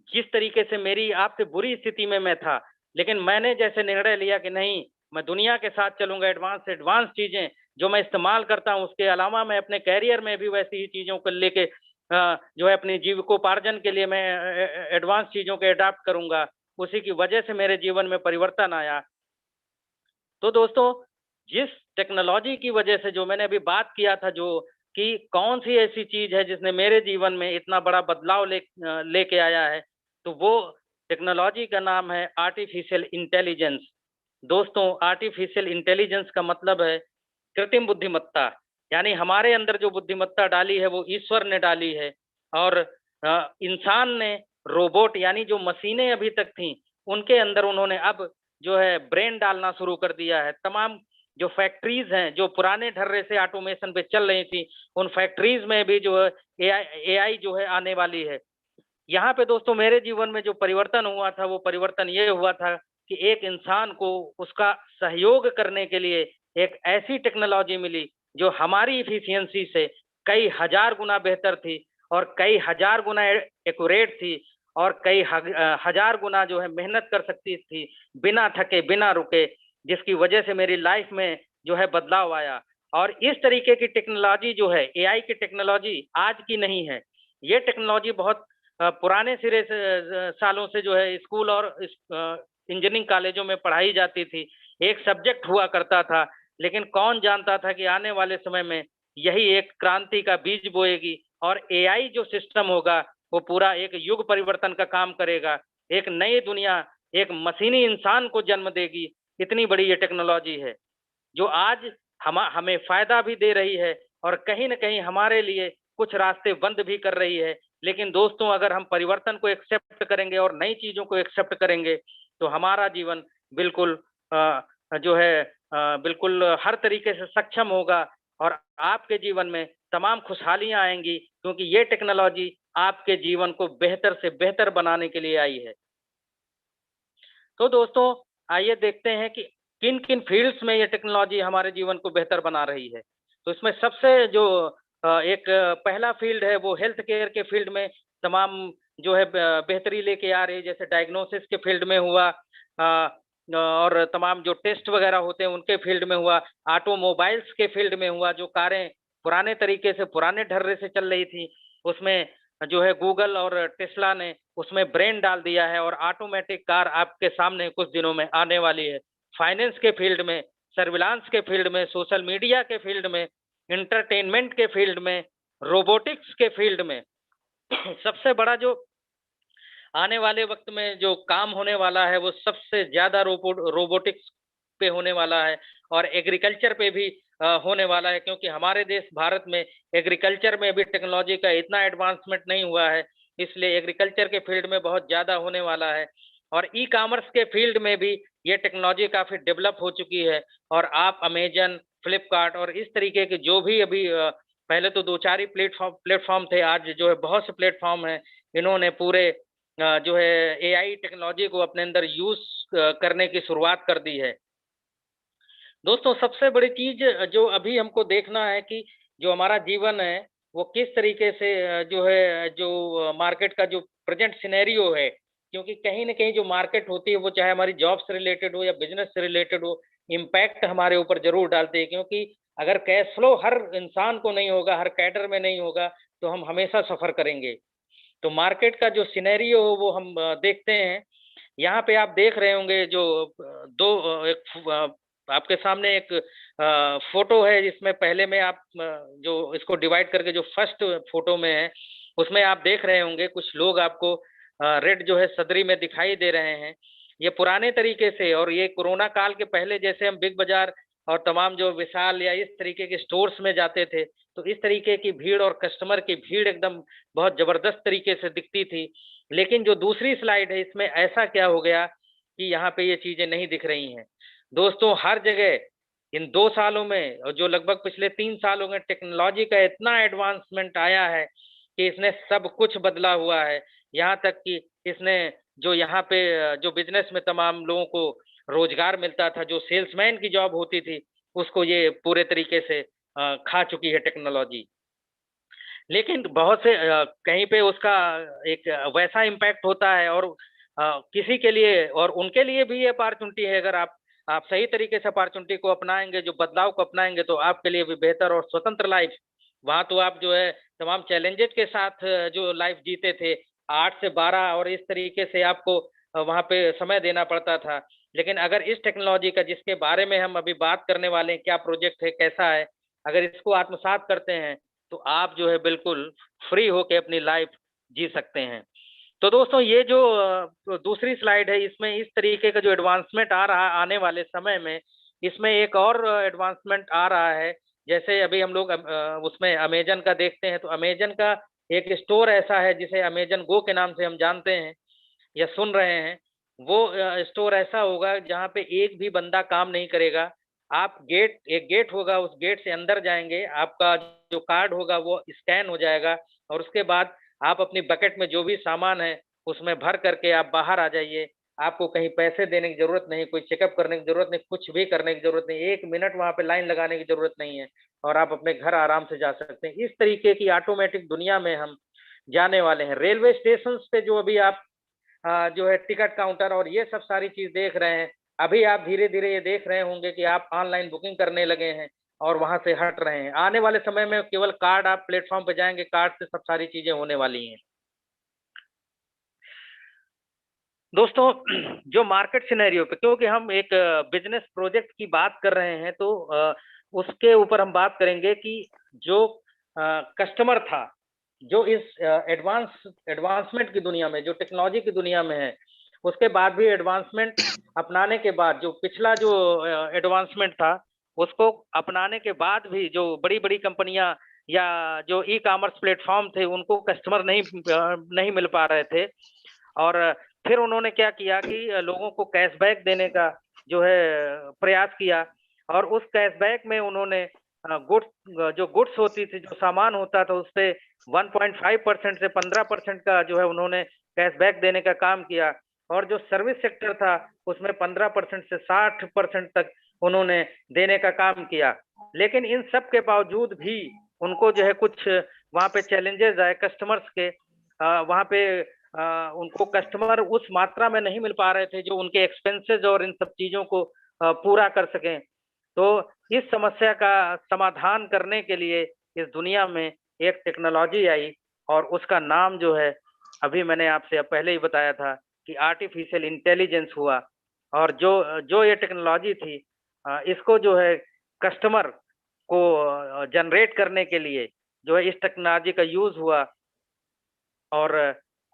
Speaker 4: जिस तरीके से मेरी आपसे बुरी स्थिति में मैं था, लेकिन मैंने जैसे निर्णय लिया कि नहीं, मैं दुनिया के साथ चलूँगा, एडवांस से एडवांस चीज़ें जो मैं इस्तेमाल करता हूँ, उसके अलावा मैं अपने करियर में भी वैसी ही चीज़ों को लेके जो है अपनी जीविकोपार्जन के लिए मैं एडवांस चीज़ों को अडॉप्ट करूँगा। उसी की वजह से मेरे जीवन में परिवर्तन आया। तो दोस्तों, जिस टेक्नोलॉजी की वजह से जो मैंने अभी बात किया था जो कि कौन-सी ऐसी चीज़ है जिसने मेरे जीवन में इतना बड़ा बदलाव लेके आया है, तो वो टेक्नोलॉजी का नाम है आर्टिफ़िशियल इंटेलिजेंस। दोस्तों, आर्टिफ़िशियल इंटेलिजेंस का मतलब है कृत्रिम बुद्धिमत्ता। यानी हमारे अंदर जो बुद्धिमत्ता डाली है वो ईश्वर ने डाली है और इंसान ने रोबोट यानी जो मशीनें अभी तक थीं, उनके अंदर उन्होंने अब जो है ब्रेन डालना शुरू कर दिया है। तमाम जो फैक्ट्रीज़ हैं, जो पुराने ढर्रे से ऑटोमेशन पे चल रही थी, उन फैक्ट्रीज़ में भी जो है एआई जो है आने वाली है। यहाँ पे दोस्तों मेरे जीवन में जो परिवर्तन हुआ था, वो परिवर्तन ये हुआ था कि एक इंसान को उसका सहयोग करने के लिए एक ऐसी टेक्नोलॉजी मिली, जो हमारी एफिशिएंसी से कई हज़ार गुना बेहतर थी और कई हज़ार गुना एक्यूरेट थी और हज़ार गुना जो है मेहनत कर सकती थी, बिना थके, बिना रुके, जिसकी वजह से मेरी लाइफ में जो है बदलाव आया। और इस तरीके की टेक्नोलॉजी जो है, एआई की टेक्नोलॉजी आज की नहीं है। ये टेक्नोलॉजी बहुत पुराने सिरे से सालों से जो है स्कूल और इंजीनियरिंग कॉलेजों में पढ़ाई जाती थी। एक सब्जेक्ट हुआ करता था, लेकिन कौन जानता था कि आने वाले समय में यही एक क्रांति का बीज बोएगी और एआई जो सिस्टम होगा, वो पूरा एक युग परिवर्तन का काम करेगा। एक नई दुनिया, एक मशीनी इंसान को जन्म देगी। इतनी बड़ी ये टेक्नोलॉजी है, जो आज हमें फ़ायदा भी दे रही है और कहीं न कहीं हमारे लिए कुछ रास्ते बंद भी कर रही है। लेकिन दोस्तों, अगर हम परिवर्तन को एक्सेप्ट करेंगे और नई चीज़ों को एक्सेप्ट करेंगे, तो हमारा जीवन बिल्कुल जो है बिल्कुल हर तरीके से सक्षम होगा और आपके जीवन में तमाम खुशहालियाँ आएँगी, क्योंकि ये टेक्नोलॉजी आपके जीवन को बेहतर से बेहतर बनाने के लिए आई है। तो दोस्तों, आइए देखते हैं कि किन-किन फ़ील्ड्स में ये टेक्नोलॉजी हमारे जीवन को बेहतर बना रही है। तो इसमें सबसे जो एक पहला फ़ील्ड है, वो हेल्थ केयर के फ़ील्ड में तमाम जो है बेहतरी लेके आ रही है, जैसे डायग्नोसिस के फ़ील्ड में हुआ और तमाम जो टेस्ट वगैरह होते हैं, उनके फ़ील्ड में हुआ, ऑटोमोबाइल्स के फ़ील्ड में हुआ, जो कारें पुराने तरीके से, पुराने ढर्रे से चल रही थी, उसमें जो है गूगल और टेस्ला ने उसमें ब्रेन डाल दिया है और ऑटोमेटिक कार आपके सामने कुछ दिनों में आने वाली है। फाइनेंस के फील्ड में, सर्विलांस के फील्ड में, सोशल मीडिया के फील्ड में, एंटरटेनमेंट के फील्ड में, रोबोटिक्स के फील्ड में सबसे बड़ा जो आने वाले वक्त में जो काम होने वाला है वो सबसे ज्यादा रोबोटिक्स पे होने वाला है और एग्रीकल्चर पे भी होने वाला है, क्योंकि हमारे देश भारत में एग्रीकल्चर में भी टेक्नोलॉजी का इतना एडवांसमेंट नहीं हुआ है, इसलिए एग्रीकल्चर के फील्ड में बहुत ज्यादा होने वाला है। और ई कॉमर्स के फील्ड में भी ये टेक्नोलॉजी काफी डेवलप हो चुकी है और आप अमेजन, फ्लिपकार्ट और इस तरीके के जो भी अभी पहले तो 2-4 ही प्लेटफॉर्म थे, आज जो है बहुत से प्लेटफॉर्म है, इन्होंने पूरे जो है एआई टेक्नोलॉजी को अपने अंदर यूज करने की शुरुआत कर दी है। दोस्तों सबसे बड़ी चीज जो अभी हमको देखना है कि जो हमारा जीवन है वो किस तरीके से जो है जो मार्केट का जो प्रेजेंट सिनेरियो है, क्योंकि कहीं ना कहीं जो मार्केट होती है वो चाहे हमारी जॉब से रिलेटेड हो या बिजनेस से रिलेटेड हो, इम्पैक्ट हमारे ऊपर जरूर डालती है, क्योंकि अगर कैश फ्लो हर इंसान को नहीं होगा, हर कैडर में नहीं होगा, तो हम हमेशा सफर करेंगे। तो मार्केट का जो सिनेरियो हो वो हम देखते हैं। यहाँ पे आप देख रहे होंगे जो आपके सामने एक फोटो है, जिसमें पहले में आप जो इसको डिवाइड करके जो फर्स्ट फोटो में है उसमें आप देख रहे होंगे कुछ लोग आपको रेड जो है सदरी में दिखाई दे रहे हैं। ये पुराने तरीके से और ये कोरोना काल के पहले जैसे हम बिग बाजार और तमाम जो विशाल या इस तरीके के स्टोर्स में जाते थे तो इस तरीके की भीड़ और कस्टमर की भीड़ एकदम बहुत जबरदस्त तरीके से दिखती थी। लेकिन जो दूसरी स्लाइड है इसमें ऐसा क्या हो गया कि यहाँ पे ये चीजें नहीं दिख रही हैं। दोस्तों हर जगह इन 2 सालों में और जो लगभग पिछले 3 सालों में टेक्नोलॉजी का इतना एडवांसमेंट आया है कि इसने सब कुछ बदला हुआ है। यहाँ तक कि इसने जो यहाँ पे जो बिजनेस में तमाम लोगों को रोजगार मिलता था, जो सेल्समैन की जॉब होती थी, उसको ये पूरे तरीके से खा चुकी है टेक्नोलॉजी। लेकिन बहुत से कहीं पे उसका एक वैसा इम्पैक्ट होता है और किसी के लिए और उनके लिए भी ये अपॉर्चुनिटी है, अगर आप सही तरीके से अपॉर्चुनिटी को अपनाएंगे, जो बदलाव को अपनाएंगे, तो आपके लिए भी बेहतर और स्वतंत्र लाइफ। वहां तो आप जो है तमाम चैलेंजेस के साथ जो लाइफ जीते थे 8 से 12 और इस तरीके से आपको वहां पे समय देना पड़ता था। लेकिन अगर इस टेक्नोलॉजी का जिसके बारे में हम अभी बात करने वाले हैं, क्या प्रोजेक्ट है, कैसा है, अगर इसको आत्मसात करते हैं तो आप जो है बिल्कुल फ्री होके अपनी लाइफ जी सकते हैं। तो दोस्तों ये जो दूसरी स्लाइड है इसमें इस तरीके का जो एडवांसमेंट आ रहा है आने वाले समय में, इसमें एक और एडवांसमेंट आ रहा है। जैसे अभी हम लोग उसमें अमेजन का देखते हैं, तो अमेजन का एक स्टोर ऐसा है जिसे अमेजन गो के नाम से हम जानते हैं या सुन रहे हैं। वो स्टोर ऐसा होगा जहाँ पे एक भी बंदा काम नहीं करेगा। आप एक गेट होगा, उस गेट से अंदर जाएंगे, आपका जो कार्ड होगा वो स्कैन हो जाएगा और उसके बाद आप अपनी बकेट में जो भी सामान है उसमें भर करके आप बाहर आ जाइए। आपको कहीं पैसे देने की जरूरत नहीं, कोई चेकअप करने की जरूरत नहीं, कुछ भी करने की जरूरत नहीं, 1 मिनट वहां पे लाइन लगाने की जरूरत नहीं है और आप अपने घर आराम से जा सकते हैं। इस तरीके की ऑटोमेटिक दुनिया में हम जाने वाले हैं। रेलवे स्टेशन पे जो अभी आप जो है टिकट काउंटर और ये सब सारी चीज देख रहे हैं, अभी आप धीरे धीरे ये देख रहे होंगे कि आप ऑनलाइन बुकिंग करने लगे हैं और वहां से हट रहे हैं। आने वाले समय में केवल कार्ड, आप प्लेटफॉर्म पे जाएंगे, कार्ड से सब सारी चीजें होने वाली हैं। दोस्तों जो मार्केट सिनेरियो पे, क्योंकि हम एक बिजनेस प्रोजेक्ट की बात कर रहे हैं, तो उसके ऊपर हम बात करेंगे कि जो कस्टमर था, जो इस एडवांसमेंट की दुनिया में, जो टेक्नोलॉजी की दुनिया में है, उसके बाद भी एडवांसमेंट अपनाने के बाद जो पिछला जो एडवांसमेंट था उसको अपनाने के बाद भी जो बड़ी बड़ी कंपनियां या जो ई कॉमर्स प्लेटफॉर्म थे उनको कस्टमर नहीं मिल पा रहे थे। और फिर उन्होंने क्या किया कि लोगों को कैशबैक देने का जो है प्रयास किया और उस कैशबैक में उन्होंने गुड्स होती थी, जो सामान होता था, उससे 1.5% से 15% का जो है उन्होंने कैशबैक देने का काम किया और जो सर्विस सेक्टर था उसमें 15% से 60% तक उन्होंने देने का काम किया। लेकिन इन सब के बावजूद भी उनको जो है कुछ वहां पे चैलेंजेस आए कस्टमर्स के। वहां पे उनको कस्टमर उस मात्रा में नहीं मिल पा रहे थे जो उनके एक्सपेंसेस और इन सब चीजों को पूरा कर सकें। तो इस समस्या का समाधान करने के लिए इस दुनिया में एक टेक्नोलॉजी आई और उसका नाम जो है अभी मैंने आपसे पहले ही बताया था कि आर्टिफिशियल इंटेलिजेंस हुआ। और जो ये टेक्नोलॉजी थी, इसको जो है कस्टमर को जनरेट करने के लिए जो है इस टेक्नोलॉजी का यूज हुआ और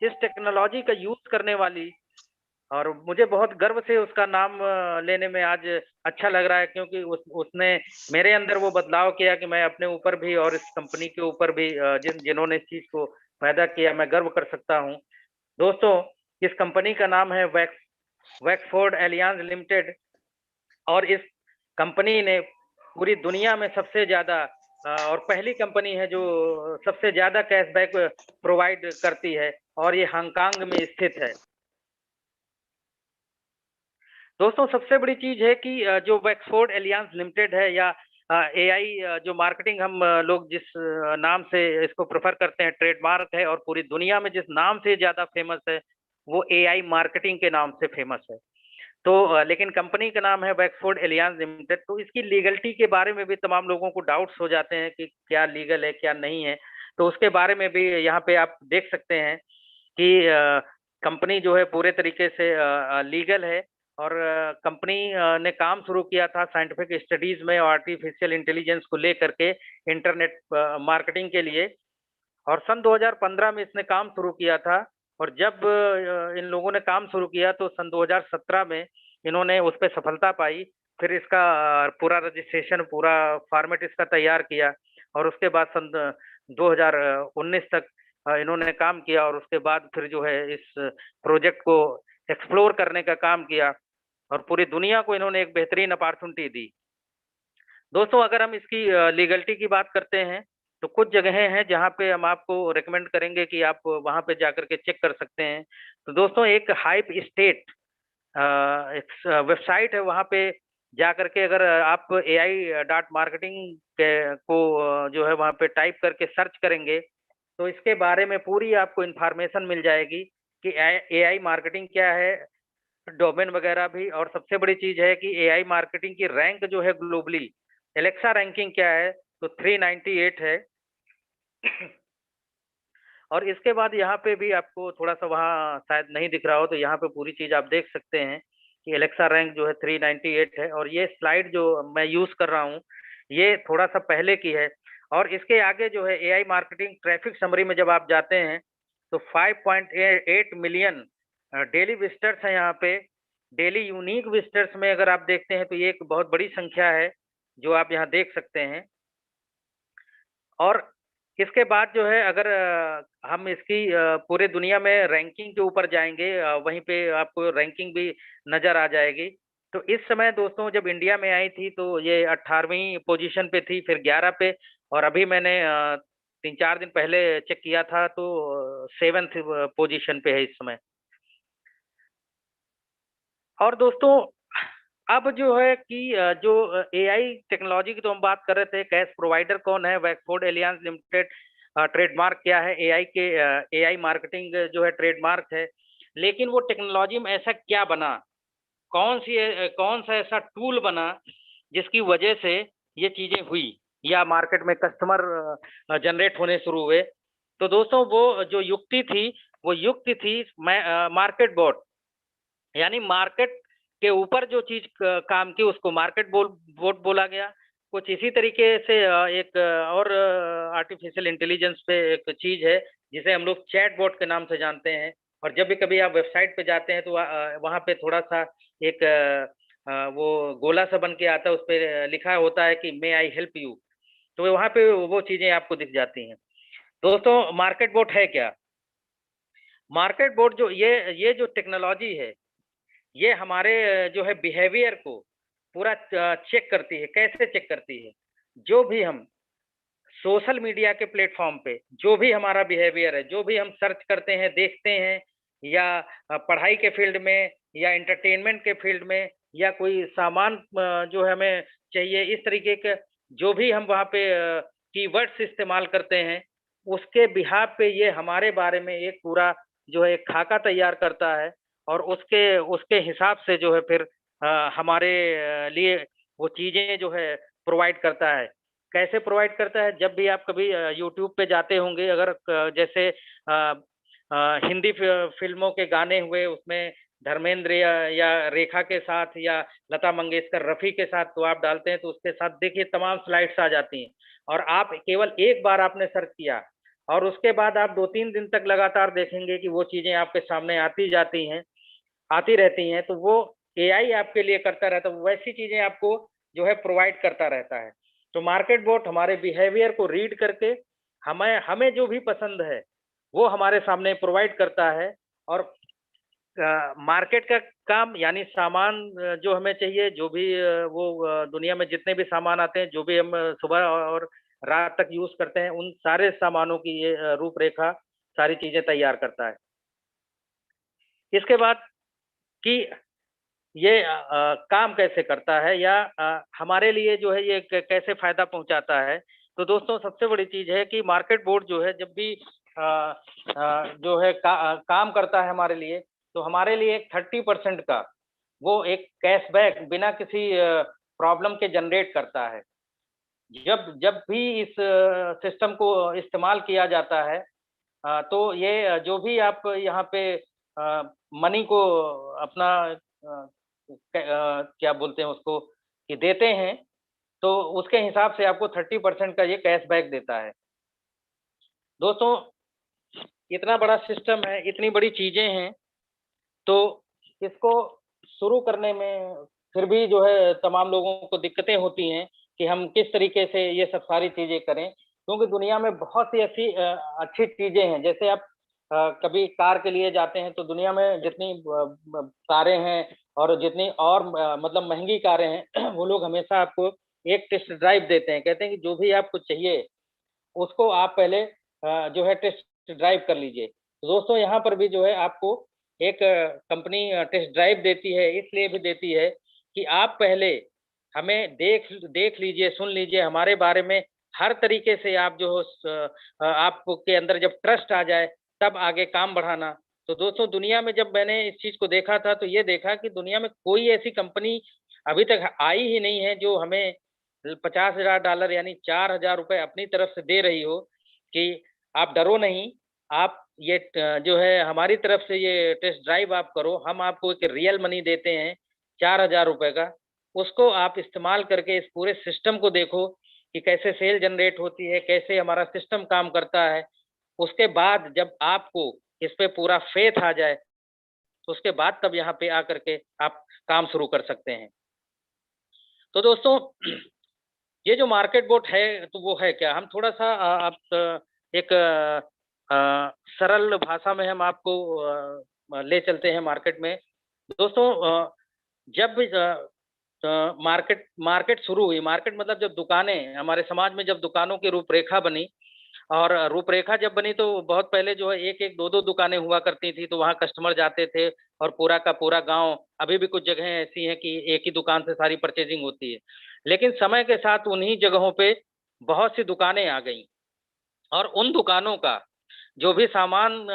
Speaker 4: इस टेक्नोलॉजी का यूज करने वाली, और मुझे बहुत गर्व से उसका नाम लेने में आज अच्छा लग रहा है, क्योंकि उसने मेरे अंदर वो बदलाव किया कि मैं अपने ऊपर भी और इस कंपनी के ऊपर भी जिन्होंने इस चीज को पैदा किया, मैं गर्व कर सकता हूँ। दोस्तों, इस कंपनी का नाम है वैक्सफोर्ड एलियांज लिमिटेड, और इस कंपनी ने पूरी दुनिया में सबसे ज्यादा और पहली कंपनी है जो सबसे ज्यादा कैशबैक प्रोवाइड करती है, और ये हांगकांग में स्थित है। दोस्तों, सबसे बड़ी चीज है कि जो वैक्सफोर्ड एलियांज लिमिटेड है, या एआई जो मार्केटिंग हम लोग जिस नाम से इसको प्रेफर करते हैं, ट्रेडमार्क है, और पूरी दुनिया में जिस नाम से ज्यादा फेमस है वो एआई मार्केटिंग के नाम से फेमस है। तो लेकिन कंपनी का नाम है वैक्सफोर्ड एलियांज लिमिटेड। तो इसकी लीगलिटी के बारे में भी तमाम लोगों को डाउट्स हो जाते हैं कि क्या लीगल है क्या नहीं है, तो उसके बारे में भी यहाँ पे आप देख सकते हैं कि कंपनी जो है पूरे तरीके से लीगल है, और कंपनी ने काम शुरू किया था साइंटिफिक स्टडीज में और आर्टिफिशियल इंटेलिजेंस को लेकर के इंटरनेट मार्केटिंग के लिए, और सन 2015 में इसने काम शुरू किया था। और जब इन लोगों ने काम शुरू किया तो सन 2017 में इन्होंने उस पर सफलता पाई। फिर इसका पूरा रजिस्ट्रेशन, पूरा फॉर्मेट इसका तैयार किया, और उसके बाद सन 2019 तक इन्होंने काम किया, और उसके बाद फिर जो है इस प्रोजेक्ट को एक्सप्लोर करने का काम किया, और पूरी दुनिया को इन्होंने एक बेहतरीन अपॉर्चुनिटी दी। दोस्तों, अगर हम इसकी लीगलिटी की बात करते हैं तो कुछ जगहें हैं जहां पे हम आपको रेकमेंड करेंगे कि आप वहां पे जाकर के चेक कर सकते हैं। तो दोस्तों, एक हाइप स्टेट एक वेबसाइट है, वहां पे जाकर के अगर आप AI.marketing को जो है वहां पे टाइप करके सर्च करेंगे तो इसके बारे में पूरी आपको इंफॉर्मेशन मिल जाएगी कि AI मार्केटिंग क्या है, डोमेन वगैरह भी। और सबसे बड़ी चीज है कि AI मार्केटिंग की रैंक जो है ग्लोबली, एलेक्सा रैंकिंग क्या है, तो 398 है। और इसके बाद यहाँ पे भी आपको थोड़ा सा वहाँ शायद नहीं दिख रहा हो, तो यहाँ पे पूरी चीज आप देख सकते हैं कि एलेक्सा रैंक जो है 398 है। और ये स्लाइड जो मैं यूज कर रहा हूँ ये थोड़ा सा पहले की है। और इसके आगे जो है AI मार्केटिंग ट्रैफिक समरी में जब आप जाते हैं तो 5.8 मिलियन डेली विजिटर्स हैं यहाँ पे। डेली यूनिक विजिटर्स में अगर आप देखते हैं तो ये एक बहुत बड़ी संख्या है जो आप यहाँ देख सकते हैं। और इसके बाद जो है अगर हम इसकी पूरे दुनिया में रैंकिंग के ऊपर जाएंगे, वहीं पे आपको रैंकिंग भी नजर आ जाएगी। तो इस समय दोस्तों जब इंडिया में आई थी तो ये 18वीं पोजीशन पे थी, फिर 11 पे, और अभी मैंने 3-4 दिन पहले चेक किया था तो 7th पोजीशन पे है इस समय। और दोस्तों, अब जो है कि जो AI टेक्नोलॉजी की तो हम बात कर रहे थे, कैश प्रोवाइडर कौन है, वैक्सफोर्ड एलियांज लिमिटेड, ट्रेडमार्क क्या है, AI मार्केटिंग जो है ट्रेडमार्क है। लेकिन वो टेक्नोलॉजी में ऐसा क्या बना, कौन सा ऐसा टूल बना जिसकी वजह से ये चीजें हुई या मार्केट में कस्टमर जनरेट होने शुरू हुए। तो दोस्तों, वो जो युक्ति थी वो युक्ति थी मार्केट बोर्ड, यानी मार्केट के ऊपर जो चीज काम की उसको मार्केट बोर्ड बोला गया। कुछ इसी तरीके से एक और आर्टिफिशियल इंटेलिजेंस पे एक चीज है जिसे हम लोग चैट बोट के नाम से जानते हैं। और जब भी कभी आप वेबसाइट पे जाते हैं तो वहाँ पे थोड़ा सा एक वो गोला सा बन के आता है, उस पर लिखा होता है कि मे आई हेल्प यू, तो वहाँ पे वो चीजें आपको दिख जाती हैं। दोस्तों, मार्केट बोट है क्या? मार्केट बोर्ड जो ये जो टेक्नोलॉजी है ये हमारे जो है बिहेवियर को पूरा चेक करती है। कैसे चेक करती है? जो भी हम सोशल मीडिया के प्लेटफॉर्म पे जो भी हमारा बिहेवियर है, जो भी हम सर्च करते हैं, देखते हैं, या पढ़ाई के फील्ड में या एंटरटेनमेंट के फील्ड में या कोई सामान जो है हमें चाहिए, इस तरीके के जो भी हम वहाँ पे कीवर्ड्स इस्तेमाल करते हैं उसके बिहाफ पे ये हमारे बारे में एक पूरा जो है एक खाका तैयार करता है, और उसके उसके हिसाब से जो है फिर हमारे लिए वो चीजें जो है प्रोवाइड करता है। कैसे प्रोवाइड करता है? जब भी आप कभी यूट्यूब पे जाते होंगे, अगर जैसे हिंदी फिल्मों के गाने हुए उसमें धर्मेंद्र या रेखा के साथ या लता मंगेशकर, रफी के साथ तो आप डालते हैं तो उसके साथ देखिए तमाम स्लाइड्स आ जाती हैं। और आप केवल एक बार आपने सर्च किया और उसके बाद आप 2-3 दिन तक लगातार देखेंगे कि वो चीजें आपके सामने आती जाती हैं, आती रहती हैं, तो वो एआई आपके लिए करता रहता है, वैसी चीजें आपको जो है प्रोवाइड करता रहता है। तो मार्केट बोट हमारे बिहेवियर को रीड करके हमें हमें जो भी पसंद है वो हमारे सामने प्रोवाइड करता है। और मार्केट का काम यानी सामान जो हमें चाहिए, जो भी दुनिया में जितने भी सामान आते हैं, जो भी हम सुबह और रात तक यूज करते हैं, उन सारे सामानों की ये रूपरेखा सारी चीजें तैयार करता है। इसके बाद कि ये काम कैसे करता है या हमारे लिए जो है ये कैसे फायदा पहुंचाता है। तो दोस्तों सबसे बड़ी चीज है कि मार्केट बोर्ड जो है जब भी जो है काम करता है हमारे लिए, तो हमारे लिए एक 30% का वो एक कैशबैक बिना किसी प्रॉब्लम के जनरेट करता है। जब जब भी इस सिस्टम को इस्तेमाल किया जाता है, तो ये जो भी आप यहाँ पे मनी को अपना क्या बोलते हैं उसको कि देते हैं, तो उसके हिसाब से आपको 30% का ये कैशबैक देता है। दोस्तों इतना बड़ा सिस्टम है, इतनी बड़ी चीजें हैं, तो इसको शुरू करने में फिर भी जो है तमाम लोगों को दिक्कतें होती हैं कि हम किस तरीके से ये सब सारी चीजें करें, क्योंकि दुनिया में बहुत सी ऐसी अच्छी चीजें हैं। जैसे आप कभी कार के लिए जाते हैं तो दुनिया में जितनी कारें हैं और जितनी और मतलब महंगी कारें हैं वो लोग हमेशा आपको एक टेस्ट ड्राइव देते हैं, कहते हैं कि जो भी आपको चाहिए उसको आप पहले जो है टेस्ट ड्राइव कर लीजिए। तो दोस्तों यहाँ पर भी जो है आपको एक कंपनी टेस्ट ड्राइव देती है, इसलिए भी देती है कि आप पहले हमें देख लीजिए, सुन लीजिए हमारे बारे में, हर तरीके से आप जो आपके अंदर जब ट्रस्ट आ जाए तब आगे काम बढ़ाना। तो दोस्तों दुनिया में जब मैंने इस चीज को देखा था तो ये देखा कि दुनिया में कोई ऐसी कंपनी अभी तक आई ही नहीं है जो हमें $50,000 यानी 4,000 रुपए अपनी तरफ से दे रही हो कि आप डरो नहीं, आप ये जो है हमारी तरफ से ये टेस्ट ड्राइव आप करो, हम आपको एक रियल मनी देते हैं 4,000 रुपए का, उसको आप इस्तेमाल करके इस पूरे सिस्टम को देखो कि कैसे सेल जनरेट होती है, कैसे हमारा सिस्टम काम करता है। उसके बाद जब आपको इस पे पूरा फेथ आ जाए, तो उसके बाद तब यहाँ पे आकर के आप काम शुरू कर सकते हैं। तो दोस्तों ये जो मार्केट बोट है तो वो है क्या, हम थोड़ा सा आप एक सरल भाषा में हम आपको ले चलते हैं मार्केट में। दोस्तों जब मार्केट शुरू हुई, मार्केट मतलब जब दुकानें हमारे समाज में, जब दुकानों की रूपरेखा बनी, और रूपरेखा जब बनी तो बहुत पहले जो है एक एक दो दो दुकानें हुआ करती थी, तो वहाँ कस्टमर जाते थे और पूरा का पूरा गांव, अभी भी कुछ जगहें ऐसी हैं कि एक ही दुकान से सारी परचेजिंग होती है। लेकिन समय के साथ उन्हीं जगहों पे बहुत सी दुकानें आ गई, और उन दुकानों का जो भी सामान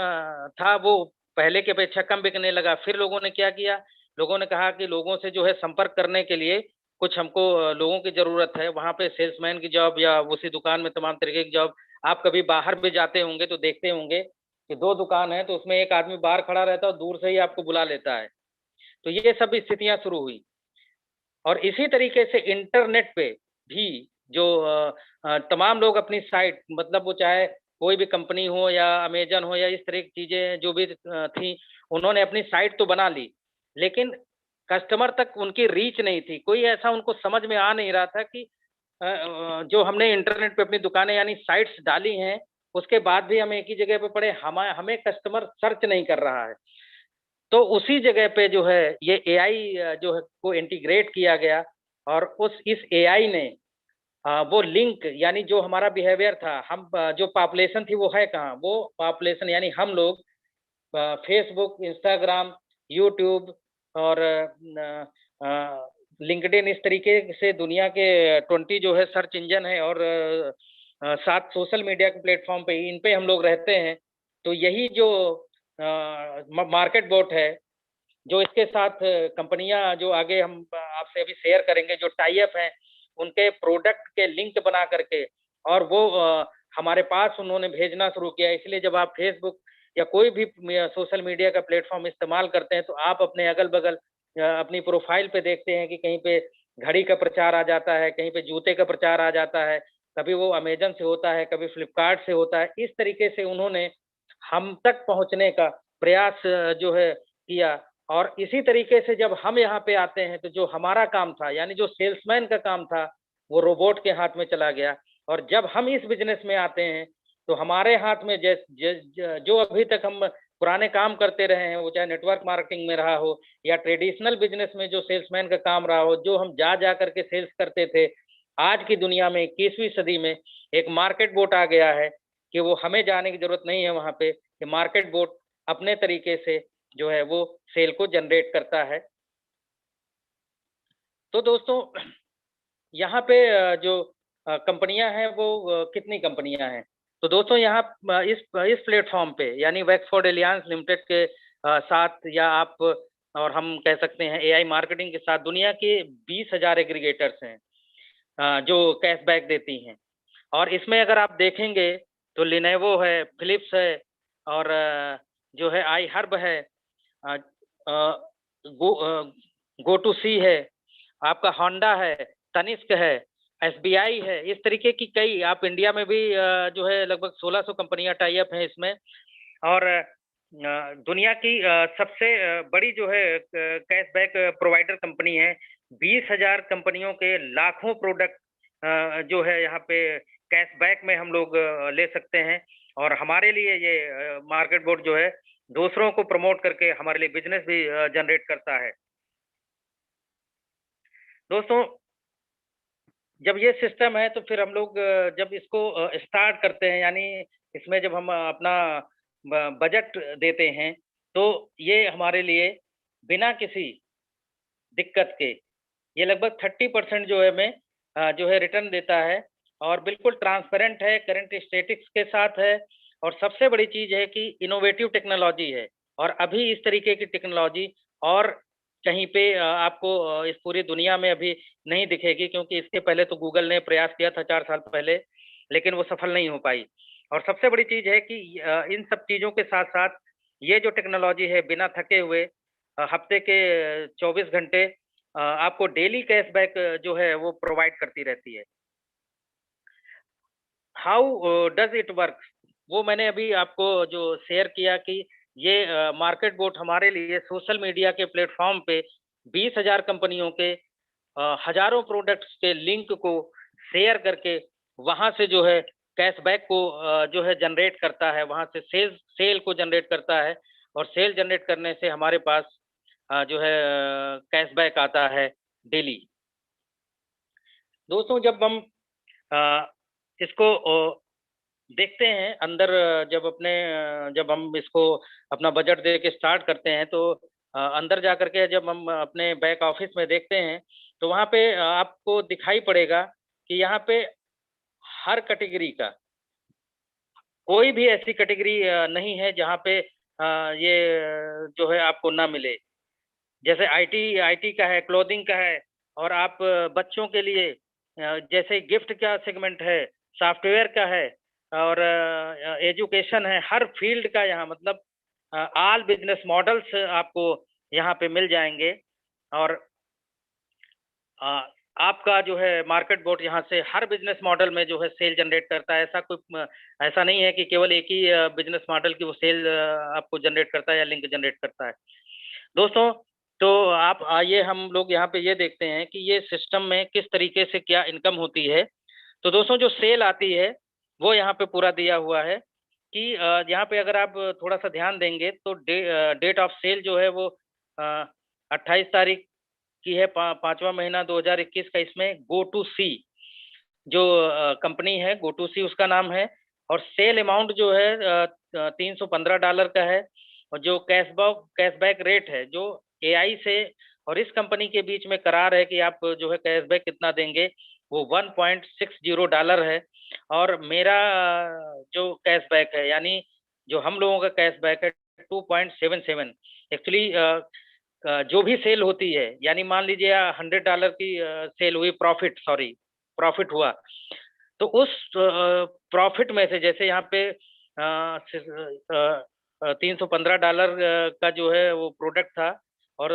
Speaker 4: था वो पहले की अपेक्षा कम बिकने लगा। फिर लोगों ने क्या किया, लोगों ने कहा कि लोगों से जो है संपर्क करने के लिए कुछ हमको लोगों की जरूरत है, वहां पे सेल्समैन की जॉब या उसी दुकान में तमाम तरीके की जॉब। आप कभी बाहर भी जाते होंगे तो देखते होंगे कि दो दुकान है तो उसमें एक आदमी बाहर खड़ा रहता है और दूर से ही आपको बुला लेता है। तो ये सब स्थितियां शुरू हुई, और इसी तरीके से इंटरनेट पे भी जो तमाम लोग अपनी साइट, मतलब वो चाहे कोई भी कंपनी हो या अमेजन हो या इस तरह की चीजें जो भी थी, उन्होंने अपनी साइट तो बना ली, लेकिन कस्टमर तक उनकी रीच नहीं थी। कोई ऐसा उनको समझ में आ नहीं रहा था कि जो हमने इंटरनेट पे अपनी दुकानें यानी साइट्स डाली हैं, उसके बाद भी हम एक ही जगह पे पड़े, हमें कस्टमर सर्च नहीं कर रहा है। तो उसी जगह पे जो है ये एआई जो है को इंटीग्रेट किया गया, और इस एआई ने वो लिंक यानी जो हमारा बिहेवियर था, हम जो पॉपुलेशन थी वो है कहाँ, वो पॉपुलेशन यानी हम लोग फेसबुक, इंस्टाग्राम, यूट्यूब और लिंक्डइन, इस तरीके से दुनिया के 20 जो है सर्च इंजन है, और 7 सोशल मीडिया के प्लेटफॉर्म पे, इन पे हम लोग रहते हैं। तो यही जो मार्केट बोट है, जो इसके साथ कंपनियां जो आगे हम आपसे अभी शेयर करेंगे, जो टाई अप हैं, उनके प्रोडक्ट के लिंक बना करके और वो हमारे पास उन्होंने भेजना शुरू किया। इसलिए जब आप फेसबुक या कोई भी सोशल मीडिया का प्लेटफॉर्म इस्तेमाल करते हैं तो आप अपने अगल बगल अपनी प्रोफाइल पे देखते हैं कि कहीं पे घड़ी का प्रचार आ जाता है, कहीं पे जूते का प्रचार आ जाता है, कभी वो अमेजन से होता है, कभी फ्लिपकार्ट से होता है। इस तरीके से उन्होंने हम तक पहुंचने का प्रयास जो है किया। और इसी तरीके से जब हम यहाँ पे आते हैं तो जो हमारा काम था, यानी जो सेल्समैन का काम था, वो रोबोट के हाथ में चला गया। और जब हम इस बिजनेस में आते हैं तो हमारे हाथ में जो अभी तक हम पुराने काम करते रहे हैं, वो चाहे नेटवर्क मार्केटिंग में रहा हो या ट्रेडिशनल बिजनेस में जो सेल्समैन का काम रहा हो, जो हम जा करके सेल्स करते थे, आज की दुनिया में 21वीं सदी में एक मार्केट बोट आ गया है कि वो हमें जाने की जरूरत नहीं है वहां पे, कि मार्केट बोट अपने तरीके से जो है वो सेल को जनरेट करता है। तो दोस्तों यहाँ पे जो कंपनियां हैं वो कितनी कंपनियां हैं, तो दोस्तों यहाँ इस प्लेटफॉर्म पे यानी वैक्सफोर्ड एलियांस लिमिटेड के साथ, या आप और हम कह सकते हैं एआई मार्केटिंग के साथ, दुनिया के 20,000 एग्रीगेटर्स हैं जो कैशबैक देती हैं। और इसमें अगर आप देखेंगे तो लिनेवो है, फिलिप्स है, और जो है आई हर्ब है, गो टू सी है, आपका होंडा है, तनिष्क है, एसबीआई है। इस तरीके की कई, आप इंडिया में भी जो है लगभग 1600 कंपनियां टाई अप हैं इसमें। और दुनिया की सबसे बड़ी जो है कैशबैक प्रोवाइडर कंपनी है। 20,000 कंपनियों के लाखों प्रोडक्ट जो है यहाँ पे कैशबैक में हम लोग ले सकते हैं। और हमारे लिए ये मार्केट बोर्ड जो है दूसरों को प्रमोट करके हमारे लिए बिजनेस भी जनरेट करता है। दोस्तों जब ये सिस्टम है तो फिर हम लोग जब इसको स्टार्ट करते हैं, यानी इसमें जब हम अपना बजट देते हैं, तो ये हमारे लिए बिना किसी दिक्कत के ये लगभग 30% जो है हमें जो है रिटर्न देता है, और बिल्कुल ट्रांसपेरेंट है, करंट स्टेटिक्स के साथ है। और सबसे बड़ी चीज है कि इनोवेटिव टेक्नोलॉजी है, और अभी इस तरीके की टेक्नोलॉजी और कहीं पे आपको इस पूरी दुनिया में अभी नहीं दिखेगी, क्योंकि इसके पहले तो गूगल ने प्रयास किया था 4 साल पहले, लेकिन वो सफल नहीं हो पाई। और सबसे बड़ी चीज है कि इन सब चीजों के साथ साथ ये जो टेक्नोलॉजी है बिना थके हुए हफ्ते के 24 घंटे आपको डेली कैशबैक जो है वो प्रोवाइड करती रहती है। हाउ डज इट वर्क, वो मैंने अभी आपको जो शेयर किया कि ये मार्केट बोट हमारे लिए सोशल मीडिया के प्लेटफॉर्म पे 20,000 कंपनियों के हजारों प्रोडक्ट्स के लिंक को शेयर करके वहां से जो है कैशबैक को जो है जनरेट करता है, वहां से सेल को जनरेट करता है। और सेल जनरेट करने से हमारे पास जो है कैशबैक आता है डेली। दोस्तों जब हम इसको देखते हैं अंदर, जब हम इसको अपना बजट दे के स्टार्ट करते हैं, तो अंदर जा करके जब हम अपने बैक ऑफिस में देखते हैं तो वहाँ पे आपको दिखाई पड़ेगा कि यहाँ पे हर कैटेगरी का कोई भी ऐसी कैटेगरी नहीं है जहाँ पे ये जो है आपको ना मिले। जैसे आईटी का है, क्लोथिंग का है, और आप बच्चों के लिए जैसे गिफ्ट का सेगमेंट है, सॉफ्टवेयर का है, और एजुकेशन है, हर फील्ड का यहाँ मतलब ऑल बिजनेस मॉडल्स आपको यहाँ पे मिल जाएंगे। और आपका जो है मार्केट बोर्ड यहाँ से हर बिजनेस मॉडल में जो है सेल जनरेट करता है। ऐसा नहीं है कि केवल एक ही बिजनेस मॉडल की वो सेल आपको जनरेट करता है या लिंक जनरेट करता है। दोस्तों तो आप आइए हम लोग यहाँ पे ये देखते हैं कि ये सिस्टम में किस तरीके से क्या इनकम होती है। तो दोस्तों जो सेल आती है वो यहाँ पे पूरा दिया हुआ है कि यहाँ पे अगर आप थोड़ा सा ध्यान देंगे तो डेट ऑफ सेल जो है वो 28 तारीख की है, 5वां महीना 2021 का। इसमें गो टू सी जो कंपनी है, गो टू सी उसका नाम है, और सेल अमाउंट जो है $315 का है। और जो कैशबैक रेट है जो एआई से और इस कंपनी के बीच में करार है कि आप जो है कैशबैक कितना देंगे, वो $1.60 है। और मेरा जो कैशबैक है, यानी जो हम लोगों का कैशबैक है 2.77। एक्चुअली जो भी सेल होती है, यानी मान लीजिए $100 की सेल हुई, प्रॉफिट हुआ, तो उस प्रॉफिट में से जैसे यहाँ पे $315 का जो है वो प्रोडक्ट था, और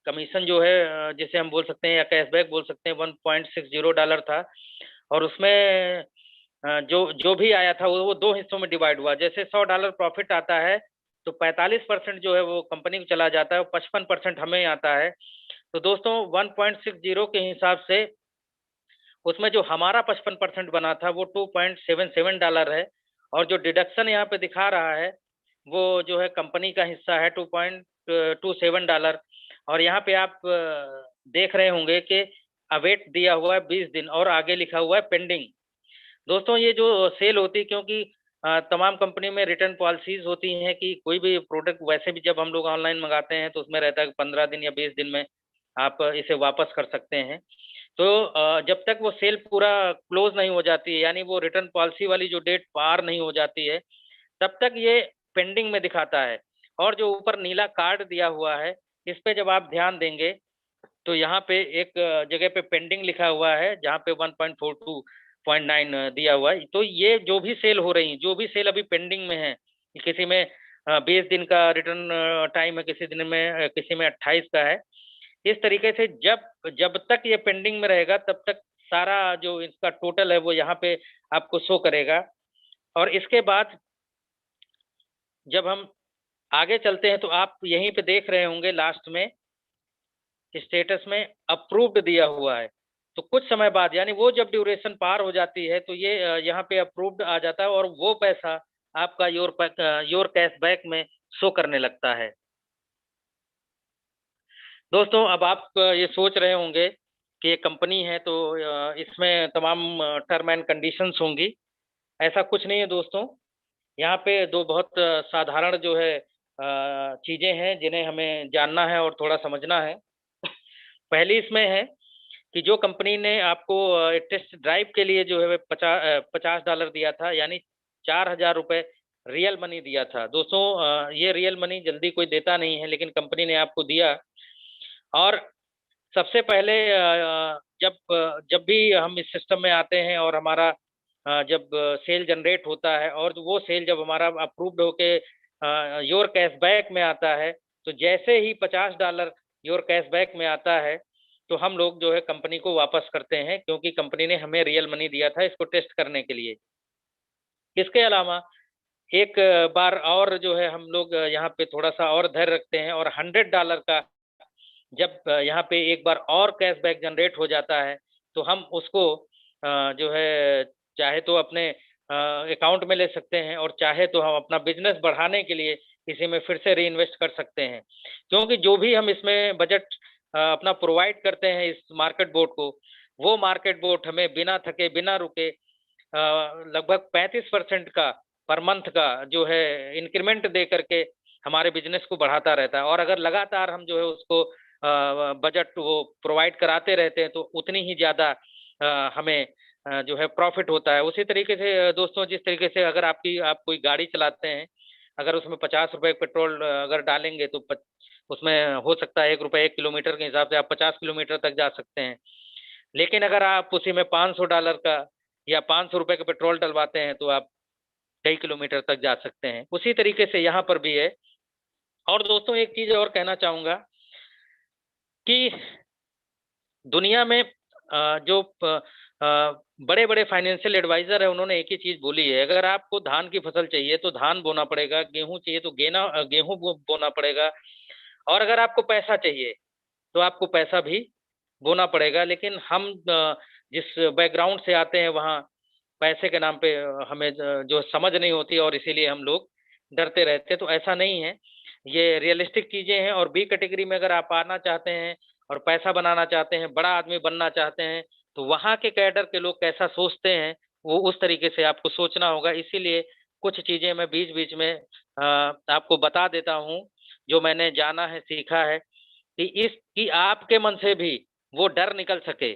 Speaker 4: कमीशन जो है जिसे हम बोल सकते हैं या कैशबैक बोल सकते हैं $1.60 था। और उसमें जो जो भी आया था वो 2 हिस्सों में डिवाइड हुआ। जैसे $100 प्रॉफिट आता है तो 45% जो है वो कंपनी को चला जाता है और 55% हमें आता है। तो दोस्तों 1.60 के हिसाब से उसमें जो हमारा 55% बना था वो $2.77 है, और जो डिडक्शन यहाँ पे दिखा रहा है वो जो है कंपनी का हिस्सा है $2.27। और यहाँ पे आप देख रहे होंगे कि अवेट दिया हुआ है 20 दिन और आगे लिखा हुआ है पेंडिंग। दोस्तों ये जो सेल होती है, क्योंकि तमाम कंपनी में रिटर्न पॉलिसीज होती हैं कि कोई भी प्रोडक्ट वैसे भी जब हम लोग ऑनलाइन मंगाते हैं तो उसमें रहता है कि 15 दिन या 20 दिन में आप इसे वापस कर सकते हैं। तो जब तक वो सेल पूरा क्लोज नहीं हो जाती है, यानी वो रिटर्न पॉलिसी वाली जो डेट पार नहीं हो जाती है, तब तक ये पेंडिंग में दिखाता है। और जो ऊपर नीला कार्ड दिया हुआ है, इस पे जब आप ध्यान देंगे तो यहाँ पे एक जगह पे पेंडिंग लिखा हुआ है, जहाँ पे 1.42.9 दिया हुआ है। तो ये जो भी सेल हो रही है, जो भी सेल अभी पेंडिंग में है, किसी में 20 दिन का रिटर्न टाइम है, किसी में 28 का है। इस तरीके से जब तक ये पेंडिंग में रहेगा तब तक सारा जो इसका टोटल है वो यहाँ पे आपको शो करेगा। और इसके बाद जब हम आगे चलते हैं तो आप यहीं पे देख रहे होंगे लास्ट में स्टेटस में अप्रूव्ड दिया हुआ है। तो कुछ समय बाद, यानी वो जब ड्यूरेशन पार हो जाती है तो ये यहाँ पे अप्रूव्ड आ जाता है और वो पैसा आपका योर कैशबैक में शो करने लगता है। दोस्तों अब आप ये सोच रहे होंगे कि ये कंपनी है तो इसमें तमाम टर्म एंड कंडीशंस होंगी। ऐसा कुछ नहीं है दोस्तों। यहाँ पे दो बहुत साधारण जो है चीजें हैं जिन्हें हमें जानना है और थोड़ा समझना है। पहली इसमें है कि जो कंपनी ने आपको टेस्ट ड्राइव के लिए जो है $50 दिया था, यानी 4,000 रुपये रियल मनी दिया था। दोस्तों ये रियल मनी जल्दी कोई देता नहीं है, लेकिन कंपनी ने आपको दिया। और सबसे पहले जब भी हम इस सिस्टम में आते हैं और हमारा जब सेल जनरेट होता है और वो सेल जब हमारा अप्रूव्ड होके योर कैशबैक में आता है, तो जैसे ही $50 योर कैशबैक में आता है तो हम लोग जो है कंपनी को वापस करते हैं, क्योंकि कंपनी ने हमें रियल मनी दिया था इसको टेस्ट करने के लिए। इसके अलावा एक बार और जो है हम लोग यहाँ पे थोड़ा सा और धैर्य रखते हैं और $100 का जब यहाँ पे एक बार और कैशबैक जनरेट हो जाता है तो हम उसको जो है चाहे तो अपने अकाउंट में ले सकते हैं और चाहे तो हम अपना बिजनेस बढ़ाने के लिए इसी में फिर से री इन्वेस्ट कर सकते हैं। क्योंकि जो भी हम इसमें बजट अपना प्रोवाइड करते हैं इस मार्केट बोर्ड को, वो मार्केट बोर्ड हमें बिना थके बिना रुके लगभग 35% का पर मंथ का जो है इंक्रीमेंट दे करके हमारे बिजनेस को बढ़ाता रहता है। और अगर लगातार हम जो है उसको बजट वो प्रोवाइड कराते रहते हैं तो उतनी ही ज़्यादा हमें जो है प्रॉफिट होता है। उसी तरीके से दोस्तों, जिस तरीके से अगर आप कोई गाड़ी चलाते हैं, अगर उसमें $50 पेट्रोल अगर डालेंगे तो उसमें हो सकता है ₹1 1 किलोमीटर के हिसाब से आप 50 किलोमीटर तक जा सकते हैं। लेकिन अगर आप उसी में $500 का या ₹500 का पेट्रोल डलवाते हैं तो आप कई किलोमीटर तक जा सकते हैं। उसी तरीके से यहाँ पर भी है। और दोस्तों एक चीज और कहना चाहूंगा कि दुनिया में जो बड़े बड़े फाइनेंशियल एडवाइजर है उन्होंने एक ही चीज बोली है, अगर आपको धान की फसल चाहिए तो धान बोना पड़ेगा, गेहूं चाहिए तो गेहूं बोना पड़ेगा, और अगर आपको पैसा चाहिए तो आपको पैसा भी बोना पड़ेगा। लेकिन हम जिस बैकग्राउंड से आते हैं वहाँ पैसे के नाम पे हमें जो समझ नहीं होती और इसीलिए हम लोग डरते रहते हैं। तो ऐसा नहीं है, ये रियलिस्टिक चीजें हैं। और बी कैटेगरी में अगर आप आना चाहते हैं और पैसा बनाना चाहते हैं, बड़ा आदमी बनना चाहते हैं, तो वहाँ के कैडर के लोग कैसा सोचते हैं वो उस तरीके से आपको सोचना होगा। इसीलिए कुछ चीजें मैं बीच बीच में आपको बता देता हूँ जो मैंने जाना है, सीखा है, कि आपके मन से भी वो डर निकल सके।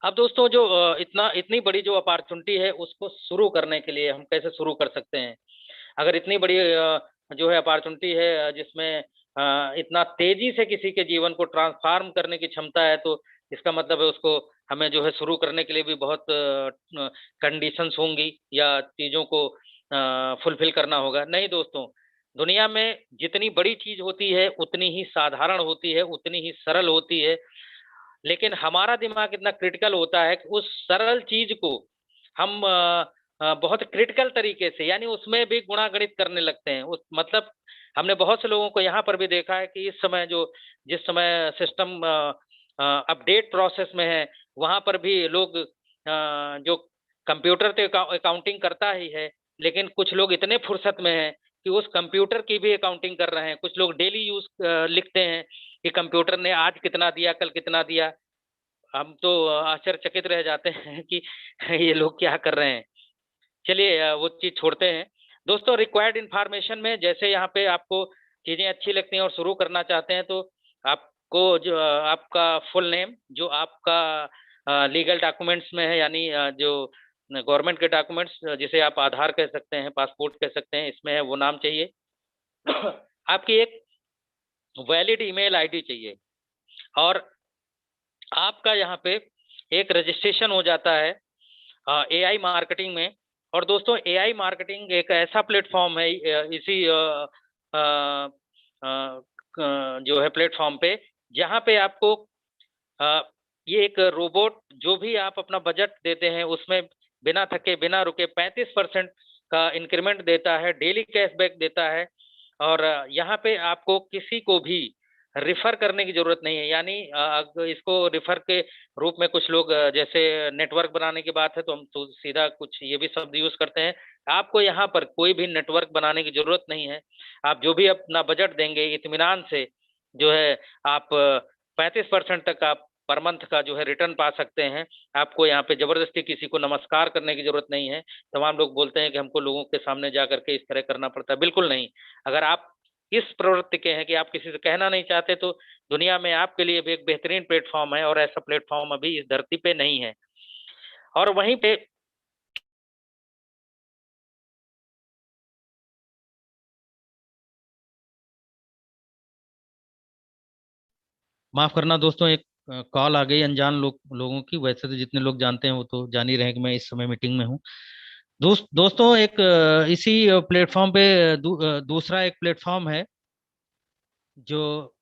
Speaker 4: अब दोस्तों जो इतनी बड़ी जो अपॉर्चुनिटी है उसको शुरू करने के लिए हम कैसे शुरू कर सकते हैं। अगर इतनी बड़ी जो है अपॉर्चुनिटी है जिसमें इतना तेजी से किसी के जीवन को ट्रांसफॉर्म करने की क्षमता है, तो इसका मतलब है उसको हमें जो है शुरू करने के लिए भी बहुत कंडीशंस होंगी या चीजों को फुलफिल करना होगा। नहीं दोस्तों, दुनिया में जितनी बड़ी चीज होती है उतनी ही साधारण होती है, उतनी ही सरल होती है। लेकिन हमारा दिमाग इतना क्रिटिकल होता है कि उस सरल चीज को हम बहुत क्रिटिकल तरीके से, यानी उसमें भी गुणागणित करने लगते हैं। उस मतलब हमने बहुत से लोगों को यहाँ पर भी देखा है कि इस समय जिस समय सिस्टम अपडेट प्रोसेस में है, वहां पर भी लोग जो कंप्यूटर तो अकाउंटिंग करता ही है, लेकिन कुछ लोग इतने फुर्सत में हैं कि उस कंप्यूटर की भी अकाउंटिंग कर रहे हैं। कुछ लोग डेली यूज लिखते हैं कि कंप्यूटर ने आज कितना दिया, कल कितना दिया। हम तो आश्चर्यचकित रह जाते हैं कि ये लोग क्या कर रहे हैं। चलिए वो चीज छोड़ते हैं। दोस्तों, रिक्वायर्ड इंफॉर्मेशन में जैसे यहाँ पे आपको चीजें अच्छी लगती हैं और शुरू करना चाहते हैं, तो आपको जो आपका फुल नेम, जो आपका लीगल डॉक्यूमेंट्स में है, यानी जो गवर्नमेंट के डॉक्यूमेंट्स, जिसे आप आधार कह सकते हैं, पासपोर्ट कह सकते हैं, इसमें है वो नाम चाहिए। आपकी एक वैलिड ईमेल आईडी चाहिए, और आपका यहाँ पे एक रजिस्ट्रेशन हो जाता है एआई मार्केटिंग में। और दोस्तों, एआई मार्केटिंग एक ऐसा प्लेटफॉर्म है, इसी जो है प्लेटफॉर्म पे, जहाँ पे आपको ये एक रोबोट, जो भी आप अपना बजट देते हैं उसमें बिना थके बिना रुके 35% का इंक्रीमेंट देता है, डेली कैशबैक देता है। और यहाँ पे आपको किसी को भी रिफर करने की जरूरत नहीं है। यानी इसको रिफर के रूप में कुछ लोग जैसे नेटवर्क बनाने की बात है तो हम तो सीधा कुछ ये भी शब्द यूज करते हैं। आपको यहाँ पर कोई भी नेटवर्क बनाने की जरूरत नहीं है। आप जो भी अपना बजट देंगे, इत्मीनान से जो है आप 35% तक आप पर मंथ का जो है रिटर्न पा सकते हैं। आपको यहाँ पे जबरदस्ती किसी को नमस्कार करने की जरूरत नहीं है। तमाम लोग बोलते हैं कि हमको लोगों के सामने जा करके इस तरह करना पड़ता है, बिल्कुल नहीं। अगर आप इस प्रवृत्ति के हैं कि आप किसी से कहना नहीं चाहते, तो दुनिया में आपके लिए भी एक बेहतरीन प्लेटफॉर्म है, और ऐसा प्लेटफॉर्म अभी इस धरती पे नहीं है। और वहीं पे माफ करना दोस्तों, एक कॉल आ गई अनजान लोगों की। वैसे तो जितने लोग जानते हैं वो तो जान ही रहे हैं कि मैं इस समय मीटिंग में हूँ। दोस्तों, एक इसी प्लेटफॉर्म पे दूसरा एक प्लेटफॉर्म है जो,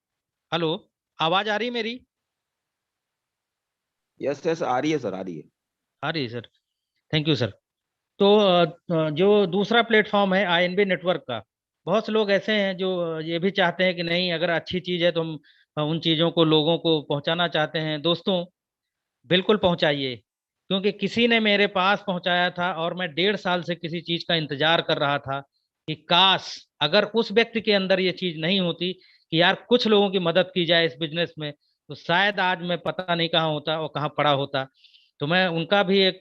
Speaker 4: हेलो, आवाज आ रही है मेरी?
Speaker 3: यस यस, आ रही है सर, आ रही है।
Speaker 4: आ रही है सर, थैंक यू सर। तो जो दूसरा प्लेटफॉर्म है आईएनबी नेटवर्क का, बहुत से लोग ऐसे हैं जो ये भी चाहते हैं कि नहीं, अगर अच्छी चीज है तो हम उन चीजों को लोगों को पहुंचाना चाहते हैं। दोस्तों, बिल्कुल पहुंचाइए, क्योंकि किसी ने मेरे पास पहुंचाया था और मैं 1.5 साल से किसी चीज का इंतजार कर रहा था कि काश अगर उस व्यक्ति के अंदर ये चीज नहीं होती कि यार कुछ लोगों की मदद की जाए इस बिजनेस में, तो शायद आज मैं पता नहीं कहाँ होता और कहाँ पड़ा होता। तो मैं उनका भी एक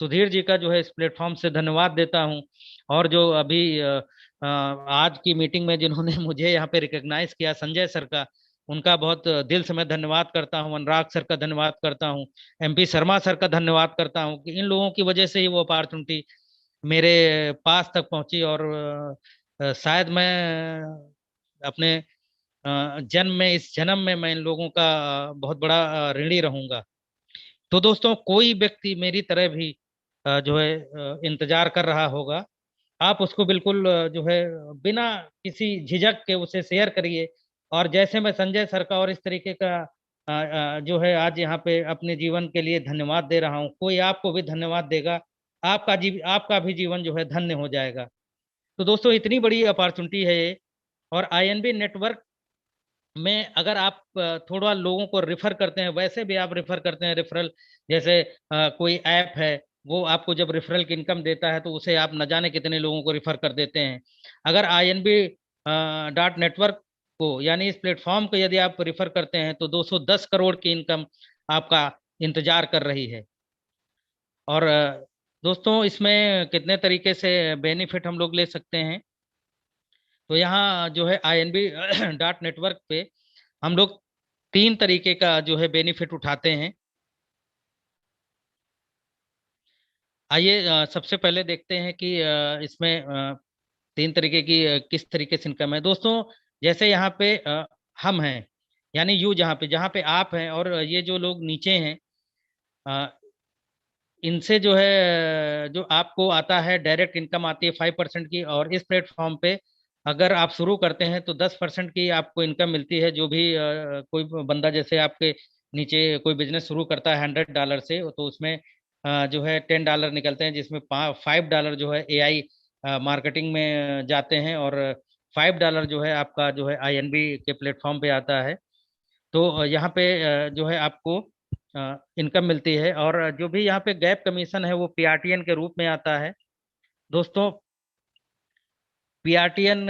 Speaker 4: सुधीर जी का जो है इस प्लेटफॉर्म से धन्यवाद देता हूँ। और जो अभी आज की मीटिंग में जिन्होंने मुझे यहाँ पे रिकॉग्नाइज किया, संजय सर का, उनका बहुत दिल से मैं धन्यवाद करता हूँ। अनुराग सर का धन्यवाद करता हूँ। एमपी शर्मा सर का धन्यवाद करता हूँ कि इन लोगों की वजह से ही वो अपॉर्चुनिटी मेरे पास तक पहुंची। और शायद मैं अपने जन्म में, इस जन्म में मैं इन लोगों का बहुत बड़ा ऋणी रहूंगा। तो दोस्तों, कोई व्यक्ति मेरी तरह भी जो है इंतजार कर रहा होगा, आप उसको बिल्कुल जो है बिना किसी झिझक के उसे शेयर करिए। और जैसे मैं संजय सर का और इस तरीके का जो है आज यहाँ पे अपने जीवन के लिए धन्यवाद दे रहा हूँ, कोई आपको भी धन्यवाद देगा, आपका भी जीवन जो है धन्य हो जाएगा। तो दोस्तों, इतनी बड़ी अपॉर्चुनिटी है ये। और आईएनबी नेटवर्क में अगर आप थोड़ा लोगों को रिफर करते हैं, वैसे भी आप रिफर करते हैं, रेफरल जैसे कोई ऐप है, वो आपको जब रेफरल की इनकम देता है तो उसे आप न जाने कितने लोगों को रिफर कर देते हैं। अगर आईएनबी डॉट नेटवर्क को, यानी इस प्लेटफॉर्म को यदि आप रिफर करते हैं तो 210 करोड़ की इनकम आपका इंतजार कर रही है। और दोस्तों, इसमें कितने तरीके से बेनिफिट हम लोग ले सकते हैं, तो यहाँ जो है आईएनबी डॉट नेटवर्क पे हम लोग 3 तरीके का जो है बेनिफिट उठाते हैं। आइए सबसे पहले देखते हैं कि इसमें 3 तरीके की किस तरीके से इनकम है। दोस्तों, जैसे यहाँ पे हम हैं, यानी यू, जहाँ पे आप हैं, और ये जो लोग नीचे हैं, इनसे जो है जो आपको आता है डायरेक्ट इनकम आती है 5% की। और इस प्लेटफॉर्म पे अगर आप शुरू करते हैं तो 10% की आपको इनकम मिलती है। जो भी कोई बंदा जैसे आपके
Speaker 5: नीचे कोई बिजनेस शुरू करता है $100 से, तो उसमें जो है $10 निकलते हैं, जिसमें $5 जो है AI मार्केटिंग में जाते हैं, और $5 जो है आपका जो है INB के प्लेटफॉर्म पे आता है। तो यहाँ पे जो है आपको इनकम मिलती है, और जो भी यहाँ पे गैप कमीशन है वो PRTN के रूप में आता है। दोस्तों PRTN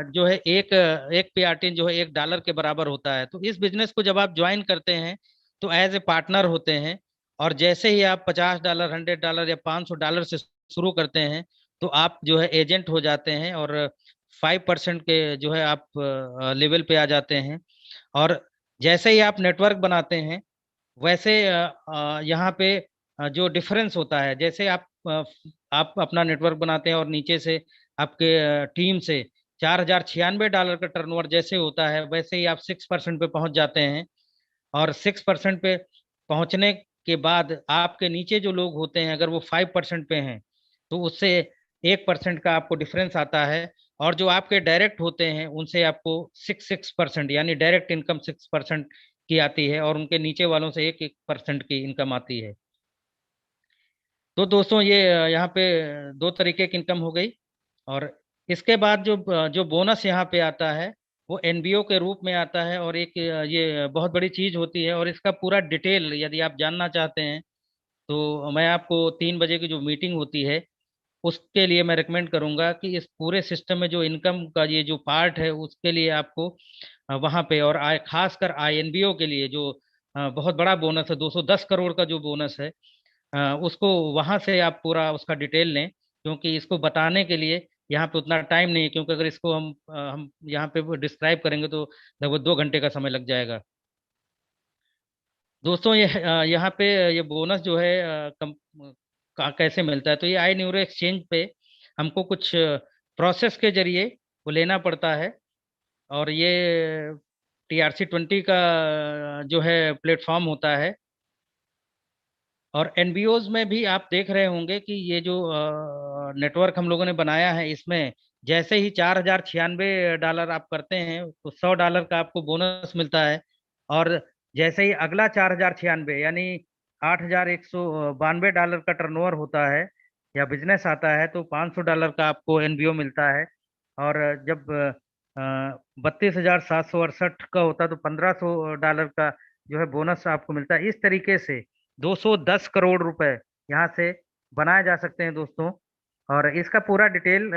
Speaker 5: जो है एक एक PRTN जो है $1 के बराबर होता है। तो इस बिजनेस को जब आप ज्वाइन करते हैं तो एज ए पार्टनर होते हैं, और जैसे ही आप $50, $100 या $500 से शुरू करते हैं तो आप जो है एजेंट हो जाते हैं, और 5% के जो है आप लेवल पे आ जाते हैं। और जैसे ही आप नेटवर्क बनाते हैं वैसे यहाँ पे जो डिफरेंस होता है, जैसे आप अपना नेटवर्क बनाते हैं और नीचे से आपके टीम से $4096 का टर्नओवर जैसे होता है, वैसे ही आप 6% पे पहुंच जाते हैं। और 6% पे पहुंचने के बाद आपके नीचे जो लोग होते हैं अगर वो 5% पे हैं तो उससे 1% का आपको डिफरेंस आता है, और जो आपके डायरेक्ट होते हैं उनसे आपको 6% यानी डायरेक्ट इनकम 6% की आती है, और उनके नीचे वालों से 1% की इनकम आती है। तो दोस्तों ये यहाँ पे दो तरीके की इनकम हो गई। और इसके बाद जो जो बोनस यहाँ पे आता है वो NBO के रूप में आता है, और एक ये बहुत बड़ी चीज होती है, और इसका पूरा डिटेल यदि आप जानना चाहते हैं तो मैं आपको 3 बजे की जो मीटिंग होती है उसके लिए मैं रिकमेंड करूंगा कि इस पूरे सिस्टम में जो इनकम का ये जो पार्ट है उसके लिए आपको वहां पे, और खासकर INBO के लिए जो बहुत बड़ा बोनस है 210 करोड़ का जो बोनस है, उसको वहां से आप पूरा उसका डिटेल लें, क्योंकि इसको बताने के लिए यहाँ पे उतना टाइम नहीं है, क्योंकि अगर इसको हम यहाँ पे डिस्क्राइब करेंगे तो लगभग 2 घंटे का समय लग जाएगा। दोस्तों ये यहाँ पे ये बोनस जो है कैसे मिलता है, तो ये आई न्यूरो एक्सचेंज पे हमको कुछ प्रोसेस के जरिए वो लेना पड़ता है, और ये TRC20 का जो है प्लेटफॉर्म होता है। और NBOs में भी आप देख रहे होंगे कि ये जो नेटवर्क हम लोगों ने बनाया है इसमें जैसे ही $4096 आप करते हैं तो $100 का आपको बोनस मिलता है, और जैसे ही अगला 4096 यानी $8192 का टर्नओवर होता है या बिजनेस आता है तो $500 का आपको NBO मिलता है। और जब 32,768 का होता है तो $1500 का जो है बोनस आपको मिलता है। इस तरीके से 210 करोड़ रुपए यहाँ से बनाए जा सकते हैं दोस्तों। और इसका पूरा डिटेल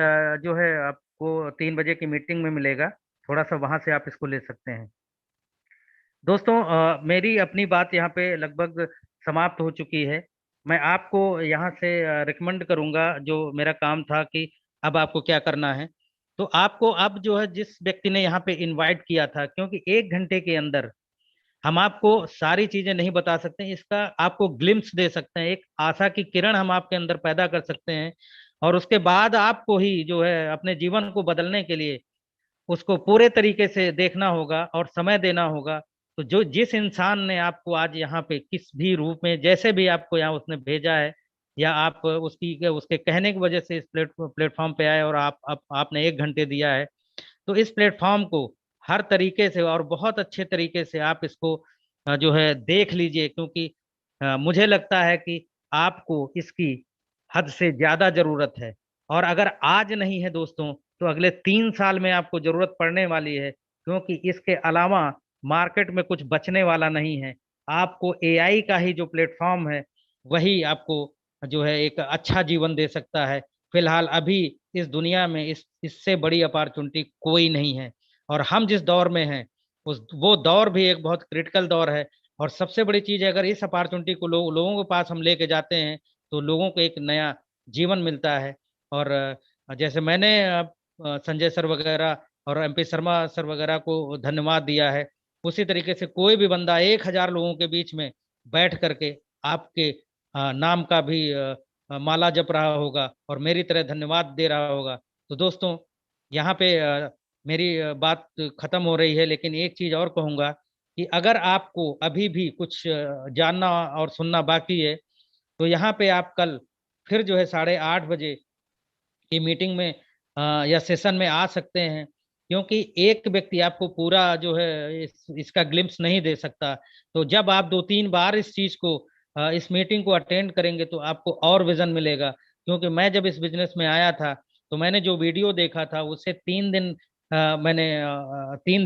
Speaker 5: जो है आपको 3 बजे की मीटिंग में मिलेगा, थोड़ा सा वहां से आप इसको ले सकते हैं। दोस्तों मेरी अपनी बात यहाँ पे लगभग समाप्त हो चुकी है। मैं आपको यहाँ से रिकमेंड करूंगा, जो मेरा काम था कि अब आपको क्या करना है। तो आपको अब जो है जिस व्यक्ति ने यहाँ पे इनवाइट किया था, क्योंकि 1 घंटे के अंदर हम आपको सारी चीजें नहीं बता सकते, इसका आपको ग्लिम्स दे सकते हैं, एक आशा की किरण हम आपके अंदर पैदा कर सकते हैं, और उसके बाद आपको ही जो है अपने जीवन को बदलने के लिए उसको पूरे तरीके से देखना होगा और समय देना होगा। तो जो जिस इंसान ने आपको आज यहाँ पे किस भी रूप में जैसे भी आपको यहाँ उसने भेजा है, या आप उसकी उसके कहने की वजह से इस प्लेटफॉर्म पे आए और आपने 1 घंटे दिया है, तो इस प्लेटफॉर्म को हर तरीके से और बहुत अच्छे तरीके से आप इसको जो है देख लीजिए, क्योंकि मुझे लगता है कि आपको इसकी हद से ज्यादा जरूरत है। और अगर आज नहीं है दोस्तों तो अगले 3 साल में आपको जरूरत पड़ने वाली है, क्योंकि इसके अलावा मार्केट में कुछ बचने वाला नहीं है। आपको AI का ही जो प्लेटफॉर्म है वही आपको जो है एक अच्छा जीवन दे सकता है। फिलहाल अभी इस दुनिया में इससे बड़ी अपॉर्चुनिटी कोई नहीं है, और हम जिस दौर में हैं उस वो दौर भी एक बहुत क्रिटिकल दौर है। और सबसे बड़ी चीज है, अगर इस अपॉर्चुनिटी को लोगों के पास हम लेके जाते हैं तो लोगों को एक नया जीवन मिलता है। और जैसे मैंने संजय सर वगैरह और MP शर्मा सर वगैरह को धन्यवाद दिया है, उसी तरीके से कोई भी बंदा 1,000 लोगों के बीच में बैठ करके आपके नाम का भी माला जप रहा होगा और मेरी तरह धन्यवाद दे रहा होगा। तो दोस्तों यहाँ पे मेरी बात खत्म हो रही है, लेकिन एक चीज और कहूंगा कि अगर आपको अभी भी कुछ जानना और सुनना बाकी है तो यहाँ पे आप कल फिर जो है 8:30 बजे की मीटिंग में या सेशन में आ सकते हैं, क्योंकि एक व्यक्ति आपको पूरा जो है इसका ग्लिम्स नहीं दे सकता। तो जब आप 2-3 बार इस चीज को इस मीटिंग को अटेंड करेंगे तो आपको और विजन मिलेगा। क्योंकि मैं जब इस बिजनेस में आया था तो मैंने जो वीडियो देखा था उससे 3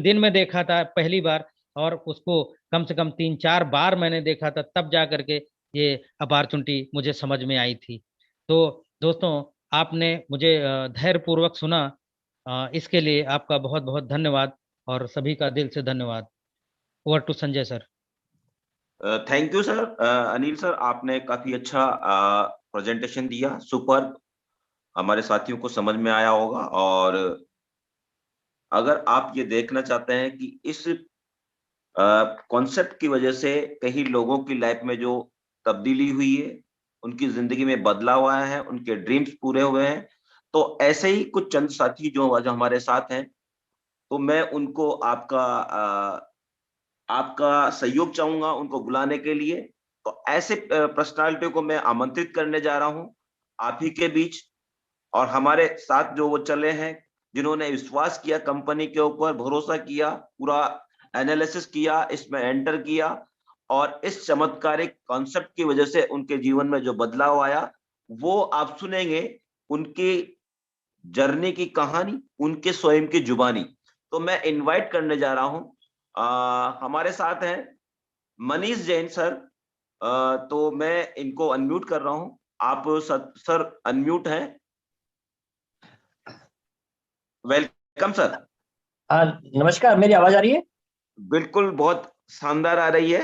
Speaker 5: दिन में देखा था पहली बार, और उसको कम से कम 3-4 बार मैंने देखा था, तब जा करके ये अपॉर्चुनिटी मुझे समझ में आई थी। तो दोस्तों, आपने मुझे धैर्य पूर्वक सुना, इसके लिए आपका बहुत बहुत धन्यवाद, और सभी का दिल से धन्यवाद। Over to Sanjay sir.
Speaker 3: Thank you sir. Anil sir, आपने काफी अच्छा प्रेजेंटेशन दिया, सुपर। हमारे साथियों को समझ में आया होगा। और अगर आप ये देखना चाहते हैं कि इस कॉन्सेप्ट की वजह से कई लोगों की लाइफ में जो तब्दीली हुई है, उनकी जिंदगी में बदलाव आया है, उनके ड्रीम्स पूरे हुए हैं, तो ऐसे ही कुछ चंद साथी जो आज हमारे साथ हैं, तो मैं उनको आपका सहयोग चाहूंगा उनको बुलाने के लिए। तो ऐसे पर्सनालिटी को मैं आमंत्रित करने जा रहा हूं आप ही के बीच। और हमारे साथ जो वो चले हैं, जिन्होंने विश्वास किया कंपनी के ऊपर, भरोसा किया, पूरा एनालिसिस किया, इसमें एंटर किया, और इस चमत्कारिक कॉन्सेप्ट की वजह से उनके जीवन में जो बदलाव आया, वो आप सुनेंगे उनकी जर्नी की कहानी, उनके स्वयं की जुबानी। तो मैं इनवाइट करने जा रहा हूं, हमारे साथ हैं मनीष जैन सर। तो मैं इनको अनम्यूट कर रहा हूं। आप सर अनम्यूट हैं। Welcome sir.
Speaker 6: नमस्कार, मेरी आवाज आ रही है?
Speaker 3: बिल्कुल, बहुत शानदार आ रही है।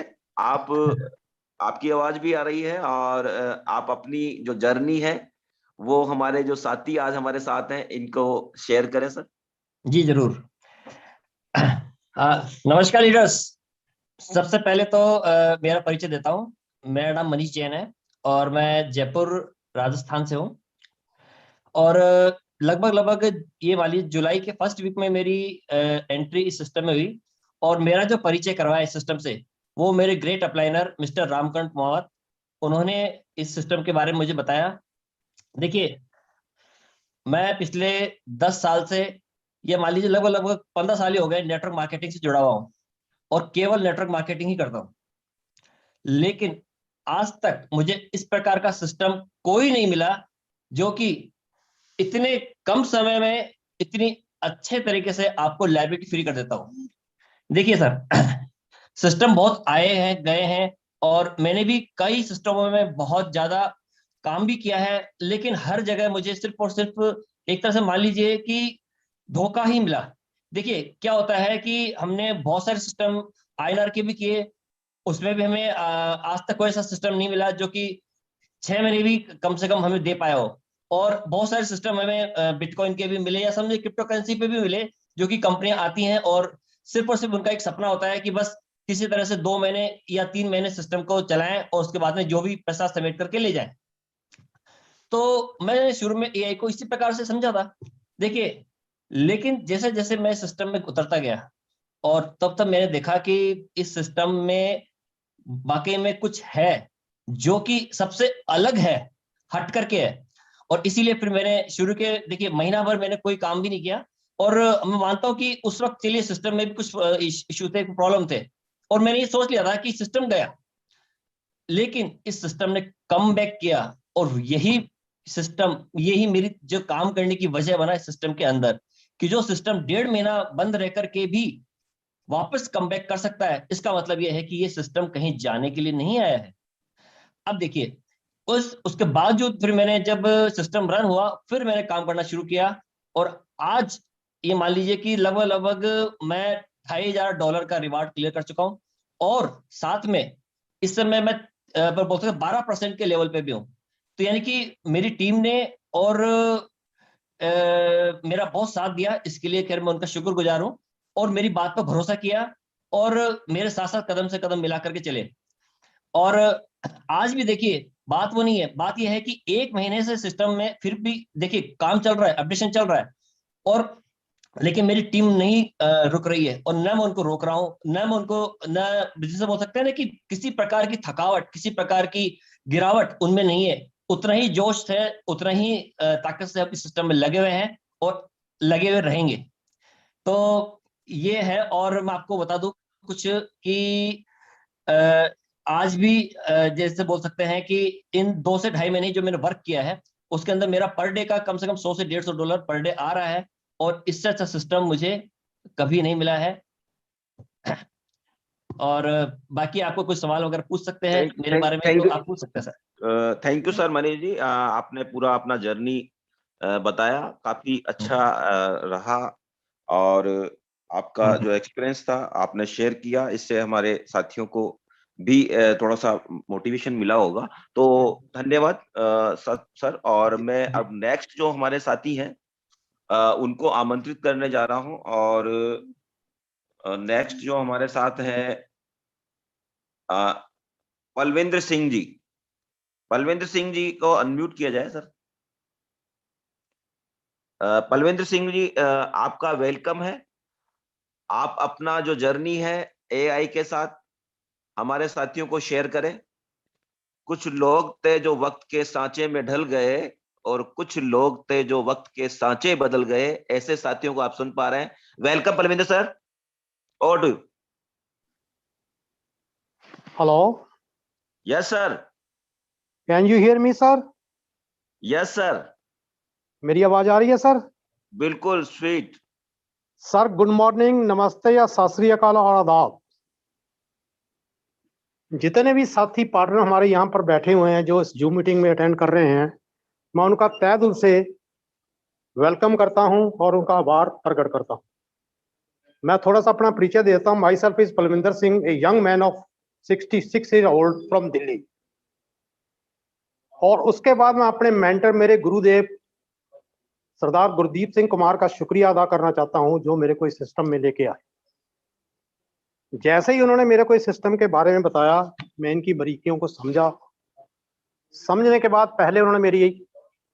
Speaker 3: आपकी आवाज भी आ रही है, और आप अपनी जो जर्नी है वो हमारे जो साथी आज हमारे साथ हैं इनको शेयर करें सर।
Speaker 6: जी जरूर। नमस्कार लीडर्स। सबसे पहले तो मेरा परिचय देता हूँ। मेरा नाम मनीष जैन है और मैं जयपुर राजस्थान से हूँ। और लगभग ये वाली जुलाई के फर्स्ट वीक में मेरी एंट्री इस सिस्टम में हुई। और मेरा जो परिचय करवाया इस सिस्टम से वो मेरे ग्रेट अपलाइनर मिस्टर रामकंठ मावत, उन्होंने इस सिस्टम के बारे में मुझे बताया। देखिए, मैं पिछले 10 साल से, ये मान लीजिए लगभग 15 साल ही हो गए नेटवर्क मार्केटिंग से जुड़ा हुआ हूँ, और केवल नेटवर्क मार्केटिंग ही करता हूँ। लेकिन आज तक मुझे इस प्रकार का सिस्टम कोई नहीं मिला जो कि इतने कम समय में इतनी अच्छे तरीके से आपको लायबिलिटी फ्री कर देता हूँ। देखिए सर, सिस्टम बहुत आए हैं गए हैं, और मैंने भी कई सिस्टमों में बहुत ज्यादा काम भी किया है, लेकिन हर जगह मुझे सिर्फ और सिर्फ एक तरह से मान लीजिए कि धोखा ही मिला। देखिए क्या होता है कि हमने बहुत सारे सिस्टम INR के भी किए, उसमें भी हमें आज तक कोई ऐसा सिस्टम नहीं मिला जो कि 6 महीने भी कम से कम हमें दे पाया हो। और बहुत सारे सिस्टम हमें बिटकॉइन के भी मिले, या समझे क्रिप्टो करेंसी पे भी मिले, जो कि कंपनियां आती हैं और सिर्फ उनका एक सपना होता है कि बस किसी तरह से 2 महीने या 3 महीने सिस्टम को चलाएं और उसके बाद में जो भी पैसा समेट करके ले जाएं। तो मैंने शुरू में AI को इसी प्रकार से समझा था। देखिए, लेकिन जैसे जैसे मैं सिस्टम में उतरता गया, और तब मैंने देखा कि इस सिस्टम में वाकई में कुछ है जो कि सबसे अलग है, हट करके है। और इसीलिए फिर मैंने शुरू के, देखिए महीना भर मैंने कोई काम भी नहीं किया, और मैं मानता हूं कि उस वक्त चलिए सिस्टम में भी कुछ इश्यू थे, प्रॉब्लम थे, और मैंने ये सोच लिया था कि सिस्टम गया। लेकिन इस सिस्टम ने कम बैक किया, और यही मेरी जो काम करने की वजह बना इस सिस्टम के अंदर, कि जो सिस्टम 1.5 महीना बंद रह करके भी वापस कम बैक कर सकता है, इसका मतलब यह है कि ये सिस्टम कहीं जाने के लिए नहीं आया है। अब देखिए, उसके बावजूद फिर मैंने, जब सिस्टम रन हुआ, फिर मैंने काम करना शुरू किया, और आज ये मान लीजिए कि लगभग मैं $2,500 का रिवार्ड क्लियर कर चुका हूं, और साथ में इस समय मैं बोल सकता 12% के लेवल पे भी हूं। तो यानी कि मेरी टीम ने और मेरा बहुत साथ दिया, इसके लिए खैर मैं उनका शुक्रगुजार हूं, और मेरी बात पर भरोसा किया, और मेरे साथ साथ कदम से कदम मिला करके चले। और आज भी देखिए, बात वो नहीं है, बात यह है कि 1 महीने से सिस्टम में फिर भी देखिए काम चल रहा है, अपडेशन चल रहा है, और लेकिन मेरी टीम नहीं रुक रही है, और न मैं उनको रोक रहा हूं, न मैं उनको, न जैसे बोल सकते हैं ना कि किसी प्रकार की थकावट, किसी प्रकार की गिरावट उनमें नहीं है। उतना ही जोश है, उतना ही ताकत से अपने सिस्टम में लगे हुए हैं, और लगे हुए रहेंगे। तो ये है। और मैं आपको बता दूं कुछ कि आज भी जैसे बोल सकते हैं कि इन 2 से 2.5 महीने जो मैंने वर्क किया है उसके अंदर मेरा पर डे का कम से कम 100 से $150 पर डे आ रहा है, और इससे अच्छा सिस्टम मुझे कभी नहीं मिला है। और बाकी आपको कुछ सवाल वगैरह पूछ सकते हैं मेरे बारे में तो आप पूछ सकते हैं sir.
Speaker 3: Thank you sir Manish ji, आपने पूरा अपना जर्नी बताया, काफी अच्छा रहा, और आपका जो एक्सपीरियंस था आपने शेयर किया, इससे हमारे साथियों को भी थोड़ा सा मोटिवेशन मिला होगा। तो धन्यवाद सर। और मैं अब नेक्स्ट जो हमारे साथी हैं उनको आमंत्रित करने जा रहा हूं, और नेक्स्ट जो हमारे साथ है पलविंद्र सिंह जी। पलविंद्र सिंह जी को अनम्यूट किया जाए सर। पलविंद्र सिंह जी, आपका वेलकम है। आप अपना जो जर्नी है एआई के साथ हमारे साथियों को शेयर करें। कुछ लोग थे जो वक्त के सांचे में ढल गए, और कुछ लोग थे जो वक्त के सांचे बदल गए, ऐसे साथियों को आप सुन पा रहे हैं। Welcome Palvinder sir, over to you.
Speaker 7: Hello,
Speaker 3: yes sir.
Speaker 7: can you hear me, sir?
Speaker 3: Yes sir,
Speaker 7: मेरी आवाज आ रही है सर?
Speaker 3: बिल्कुल स्वीट।
Speaker 7: सर गुड मॉर्निंग, नमस्ते या सत श्री अकाल और आदाब। जितने भी साथी पार्टनर हमारे यहाँ पर बैठे हुए हैं जो इस जूम मीटिंग में अटेंड कर रहे हैं, मैं उनका तहे दिल से वेलकम करता हूं और उनका आभार प्रकट करता हूं। मैं थोड़ा सा अपना परिचय देता हूं। Myself is Palvinder Singh, a young man of 66 year old from Delhi. और उसके बाद मैं अपने मेंटर, मेरे गुरुदेव सरदार गुरदीप सिंह कुमार का शुक्रिया अदा करना चाहता हूं, जो मेरे को इस सिस्टम में लेके आए। जैसे ही उन्होंने मेरे को इस सिस्टम के बारे में बताया, मैं इनकी बारीकियों को समझा। समझने के बाद पहले उन्होंने मेरी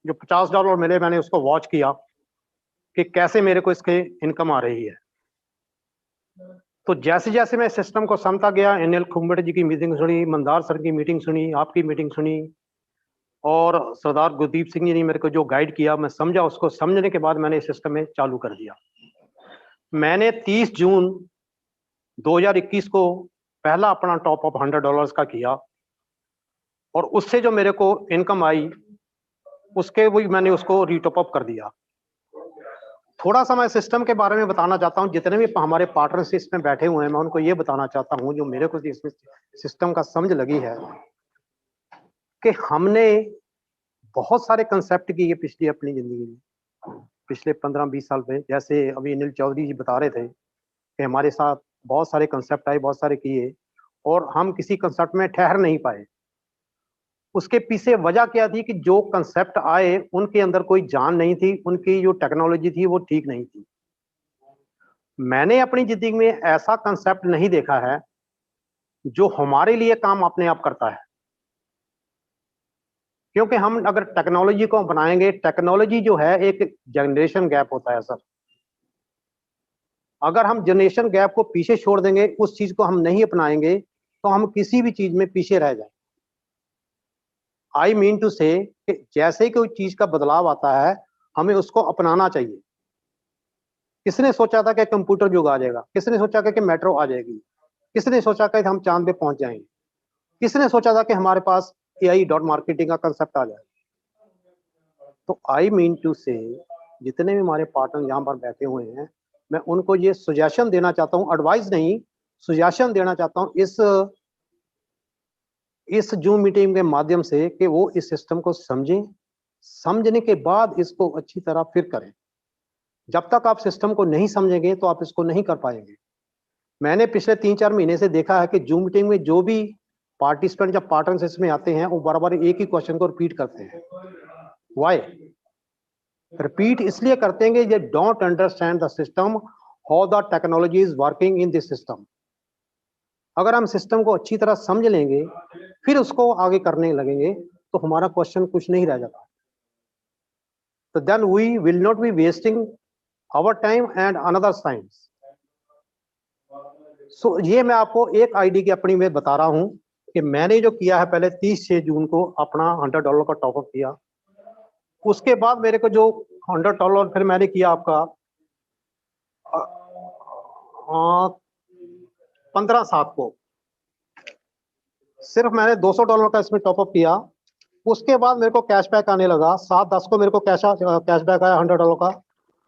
Speaker 7: जो $50 मिले, मैंने उसको वॉच किया कि कैसे मेरे को इसके इनकम आ रही है। तो जैसे जैसे मैं सिस्टम को समझता गया, एनएल खुम्बड़ जी की मीटिंग सुनी, मंदार सर की मीटिंग सुनी, आपकी मीटिंग सुनी, और सरदार गुरदीप सिंह जी ने मेरे को जो गाइड किया, मैं समझा। उसको समझने के बाद मैंने इस सिस्टम में चालू कर दिया। मैंने 30 जून 2021 को पहला अपना टॉप अप $100 का किया, और उससे जो मेरे को इनकम आई उसके वही मैंने उसको रीटॉप अप कर दिया। थोड़ा सा मैं सिस्टम के बारे में बताना चाहता हूं। जितने भी हमारे पार्टनर्स इसमें बैठे हुए हैं, मैं उनको ये बताना चाहता हूं, जो मेरे को इसमें सिस्टम का समझ लगी है, कि हमने बहुत सारे कंसेप्ट किए पिछली अपनी जिंदगी में, पिछले 15-20 साल में। जैसे अभी अनिल चौधरी जी बता रहे थे कि हमारे साथ बहुत सारे कंसेप्ट आए, बहुत सारे किए, और हम किसी कंसेप्ट में ठहर नहीं पाए। उसके पीछे वजह क्या थी कि जो कंसेप्ट आए उनके अंदर कोई जान नहीं थी, उनकी जो टेक्नोलॉजी थी वो ठीक नहीं थी। मैंने अपनी जिंदगी में ऐसा कंसेप्ट नहीं देखा है जो हमारे लिए काम अपने आप करता है। क्योंकि हम अगर टेक्नोलॉजी को बनाएंगे, टेक्नोलॉजी जो है एक जनरेशन गैप होता है सर। अगर हम जनरेशन गैप को पीछे छोड़ देंगे, उस चीज को हम नहीं अपनाएंगे, तो हम किसी भी चीज में पीछे रह जाएंगे। आई मीन टू से कि जैसे ही कोई चीज का बदलाव आता है, हमें उसको अपनाना चाहिए। किसने सोचा था कि कंप्यूटर युग आ जाएगा? किसने सोचा कि मेट्रो आ जाएगी? किसने सोचा कि हम चांद पे पहुंच जाएंगे? किसने सोचा था कि हमारे पास AI डॉट मार्केटिंग का कंसेप्ट आ जाएगा? तो आई मीन टू से जितने भी हमारे पार्टनर यहाँ पर बैठे हुए हैं, मैं उनको ये सजेशन देना चाहता हूँ, एडवाइस नहीं, सजेशन देना चाहता हूँ इस जूम मीटिंग के माध्यम से, कि वो इस सिस्टम को समझें। समझने के बाद इसको अच्छी तरह फिर करें। जब तक आप सिस्टम को नहीं समझेंगे तो आप इसको नहीं कर पाएंगे। मैंने पिछले 3-4 महीने से देखा है कि जूम मीटिंग में जो भी पार्टिसिपेंट या पार्टनर्स इसमें आते हैं, वो बार बार एक ही क्वेश्चन को रिपीट करते हैं। Why repeat? इसलिए करते हैं कि they don't understand the system, how the technology is working in this system. अगर हम सिस्टम को अच्छी तरह समझ लेंगे, फिर उसको आगे करने लगेंगे, तो हमारा क्वेश्चन कुछ नहीं रह जाता। तो then we will not be wasting our time and another times. So ये मैं आपको एक आईडी की अपनी में बता रहा हूं कि मैंने जो किया है, पहले 30 जून को अपना $100 का टॉपअप किया। उसके बाद मेरे को जो $100 फिर मैंने किया आपका 15/7 को सिर्फ मैंने $200 का इसमें टॉपअप किया। उसके बाद मेरे को कैशबैक आने लगा। 7/10 को मेरे को कैशबैक आया $100 का।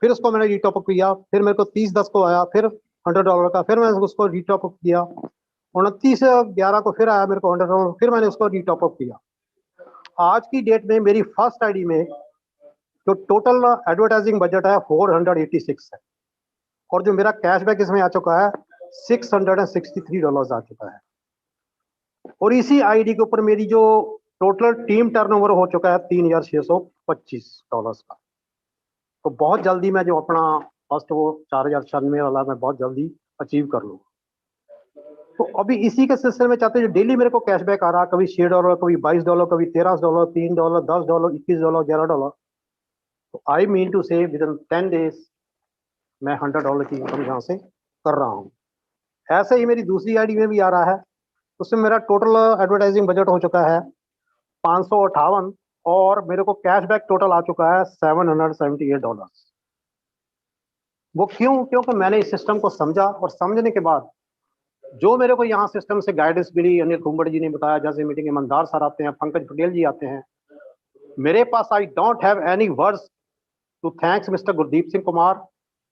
Speaker 7: फिर उसको मैंने रीटॉपअप किया। फिर मेरे को 30/10 को आया फिर $100 का। फिर मैंने उसको रीटॉपअप किया। 29/11 को फिर आया मेरे को $100, फिर मैंने उसको रीटॉपअप किया। आज की डेट में मेरी फर्स्ट आईडी में जो टोटल एडवर्टाइजिंग बजट है 486 है, और जो मेरा कैशबैक इसमें आ चुका है $663 आ चुका है। और इसी आईडी के ऊपर मेरी जो टोटल टीम टर्नओवर हो चुका है $3625 का। तो बहुत जल्दी मैं जो अपना फर्स्ट वो 4096 वाला मैं बहुत जल्दी अचीव कर लूँ। तो अभी इसी के सिलसिले में चाहते हैं, जो डेली मेरे को कैशबैक आ रहा, कभी $6, कभी $22, कभी $13, $3, $10, $21, $11। तो आई मीन टू से विद इन 10 डेज मैं $100 की इनकम यहाँ से कर रहा हूँ। ऐसे ही मेरी दूसरी आईडी में भी आ रहा है, उसमें मेरा टोटल एडवर्टाइजिंग बजट हो चुका है 558, और मेरे को कैशबैक टोटल आ चुका है $778। वो क्यों? क्योंकि मैंने इस सिस्टम को समझा, और समझने के बाद जो मेरे को यहाँ सिस्टम से गाइडेंस मिली, अनिल कुंबड़ जी ने बताया, जैसे मीटिंग में मंदार सर आते हैं, पंकज पटेल जी आते हैं, मेरे पास I don't have any words to thanks mister Gurdeep Singh Kumar,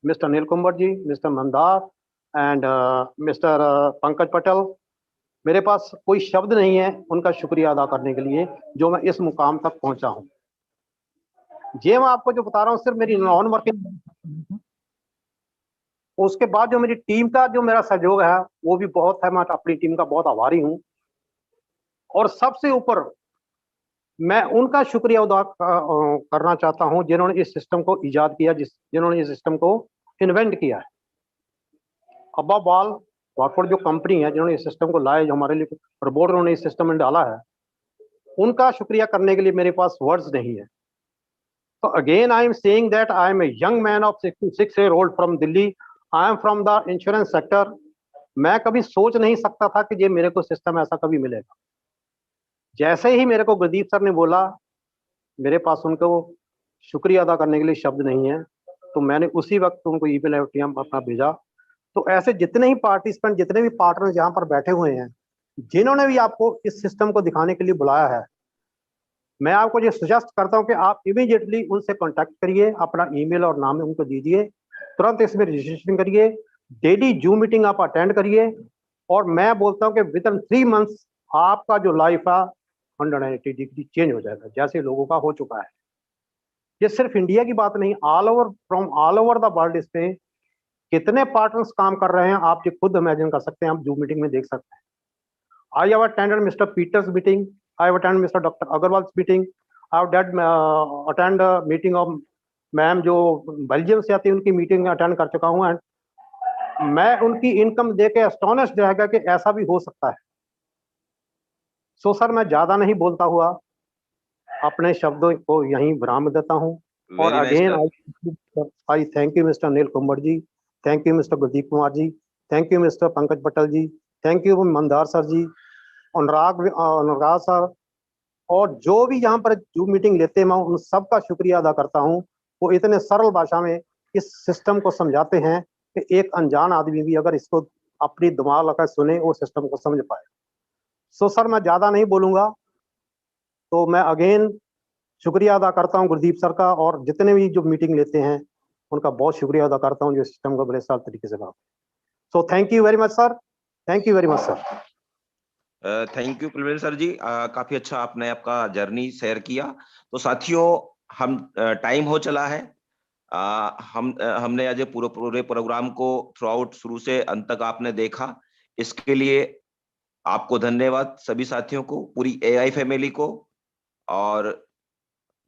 Speaker 7: mister Anil Kumbad ji, mister Mandar and mister Pankaj Patel. मेरे पास कोई शब्द नहीं है उनका शुक्रिया अदा करने के लिए जो मैं इस मुकाम तक पहुंचा हूं। ये मैं आपको जो बता रहा हूँ सिर्फ मेरी नॉन वर्किंग। उसके बाद जो मेरी टीम का जो मेरा सहयोग है वो भी बहुत है, मैं अपनी टीम का बहुत आभारी हूं। और सबसे ऊपर मैं उनका शुक्रिया अदा करना चाहता हूं जिन्होंने इस सिस्टम को इजाद किया, जिन्होंने इस सिस्टम को इन्वेंट किया है। अब्बा बाल वाटफोर्ड जो कंपनी है जिन्होंने इस सिस्टम को लाया, जो हमारे लिए रोबोट उन्होंने इस सिस्टम में डाला है, उनका शुक्रिया करने के लिए मेरे पास वर्ड्स नहीं है। तो again I am saying that I am a young man of 66 year old from Delhi. I am from the insurance sector. मैं कभी सोच नहीं सकता था कि ये मेरे को सिस्टम ऐसा कभी मिलेगा। जैसे ही मेरे को गुरदीप सर ने बोला, मेरे पास उनको शुक्रिया अदा करने के लिए शब्द नहीं है, तो मैंने उसी वक्त उनको ईमेल अपना भेजा। तो ऐसे जितने ही पार्टिसिपेंट, जितने भी पार्टनर यहाँ पर बैठे हुए हैं, जिन्होंने भी आपको इस सिस्टम को दिखाने के लिए बुलाया है, मैं आपको ये सजेस्ट करता हूँ कि आप इमीडिएटली उनसे कांटेक्ट करिए, अपना ईमेल और नाम उनको दीजिए, तुरंत इसमें रजिस्ट्रेशन करिए, डेली जूम मीटिंग आप अटेंड करिए, और मैं बोलता हूँ कि विद इन 3 months आपका जो लाइफ है 180 डिग्री चेंज हो जाएगा, जैसे लोगों का हो चुका है। ये सिर्फ इंडिया की बात नहीं, all over from all over the world इस पे कितने पार्टनर्स काम कर रहे हैं, आप ये खुद इमेजिन कर सकते हैं, आप जूम मीटिंग में देख सकते हैं। I have attended mister Peter's meeting, I have attended mister doctor Agarwal meeting, I have did attend meeting of ma'am जो बेल्जियम से आती है, उनकी मीटिंग अटेंड कर चुका हूँ। एंड मैं उनकी इनकम देख के एस्टोनिश्ड रहेगा कि ऐसा भी हो सकता है। सो सर, मैं ज्यादा नहीं बोलता हुआ अपने शब्दों को यहीं विराम देता हूँ। और again I thank you mister Anil Kumbad ji, thank you mister Gurdeep Kumar ji, thank you mister Pankaj Patel ji, thank you Mandar sir ji, Anurag sir, और जो भी यहाँ पर जूम मीटिंग लेते हैं, मैं उन सबका शुक्रिया अदा करता हूँ। वो इतने सरल भाषा में इस सिस्टम को समझाते हैं कि एक अनजान आदमी भी अगर इसको अपनी दिमाग लगा सुने, वो सिस्टम को समझ पाए। सो सर, मैं ज्यादा नहीं बोलूंगा, तो मैं अगेन शुक्रिया अदा करता हूँ गुरदीप सर का, और जितने भी जो मीटिंग लेते हैं उनका बहुत शुक्रिया अदा करता हूँ जो सिस्टम को बड़े साल तरीके से काम। So thank you very much sir, thank you very much sir.
Speaker 3: Thank you Kulveer sir ji, काफी अच्छा आपने आपका जर्नी शेयर किया। तो साथियों, हम टाइम हो चला है। हमने आज पूरे प्रोग्राम को थ्रू आउट, शुरू से अंत तक आपने देखा, इसके लिए आपको धन्यवाद, सभी साथियों को, पूरी एआई फैमिली को, और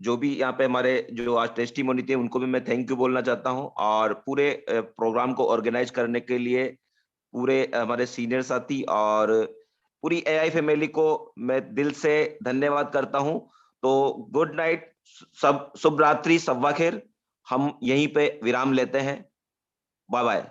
Speaker 3: जो भी यहाँ पे हमारे जो आज टेस्टिमोनी थे उनको भी मैं थैंक यू बोलना चाहता हूँ। और पूरे प्रोग्राम को ऑर्गेनाइज करने के लिए पूरे हमारे सीनियर साथी और पूरी एआई फैमिली को मैं दिल से धन्यवाद करता हूँ। तो गुड नाइट, सब शुभ रात्रि, सब्बा खैर। हम यहीं पे विराम लेते हैं। Bye bye.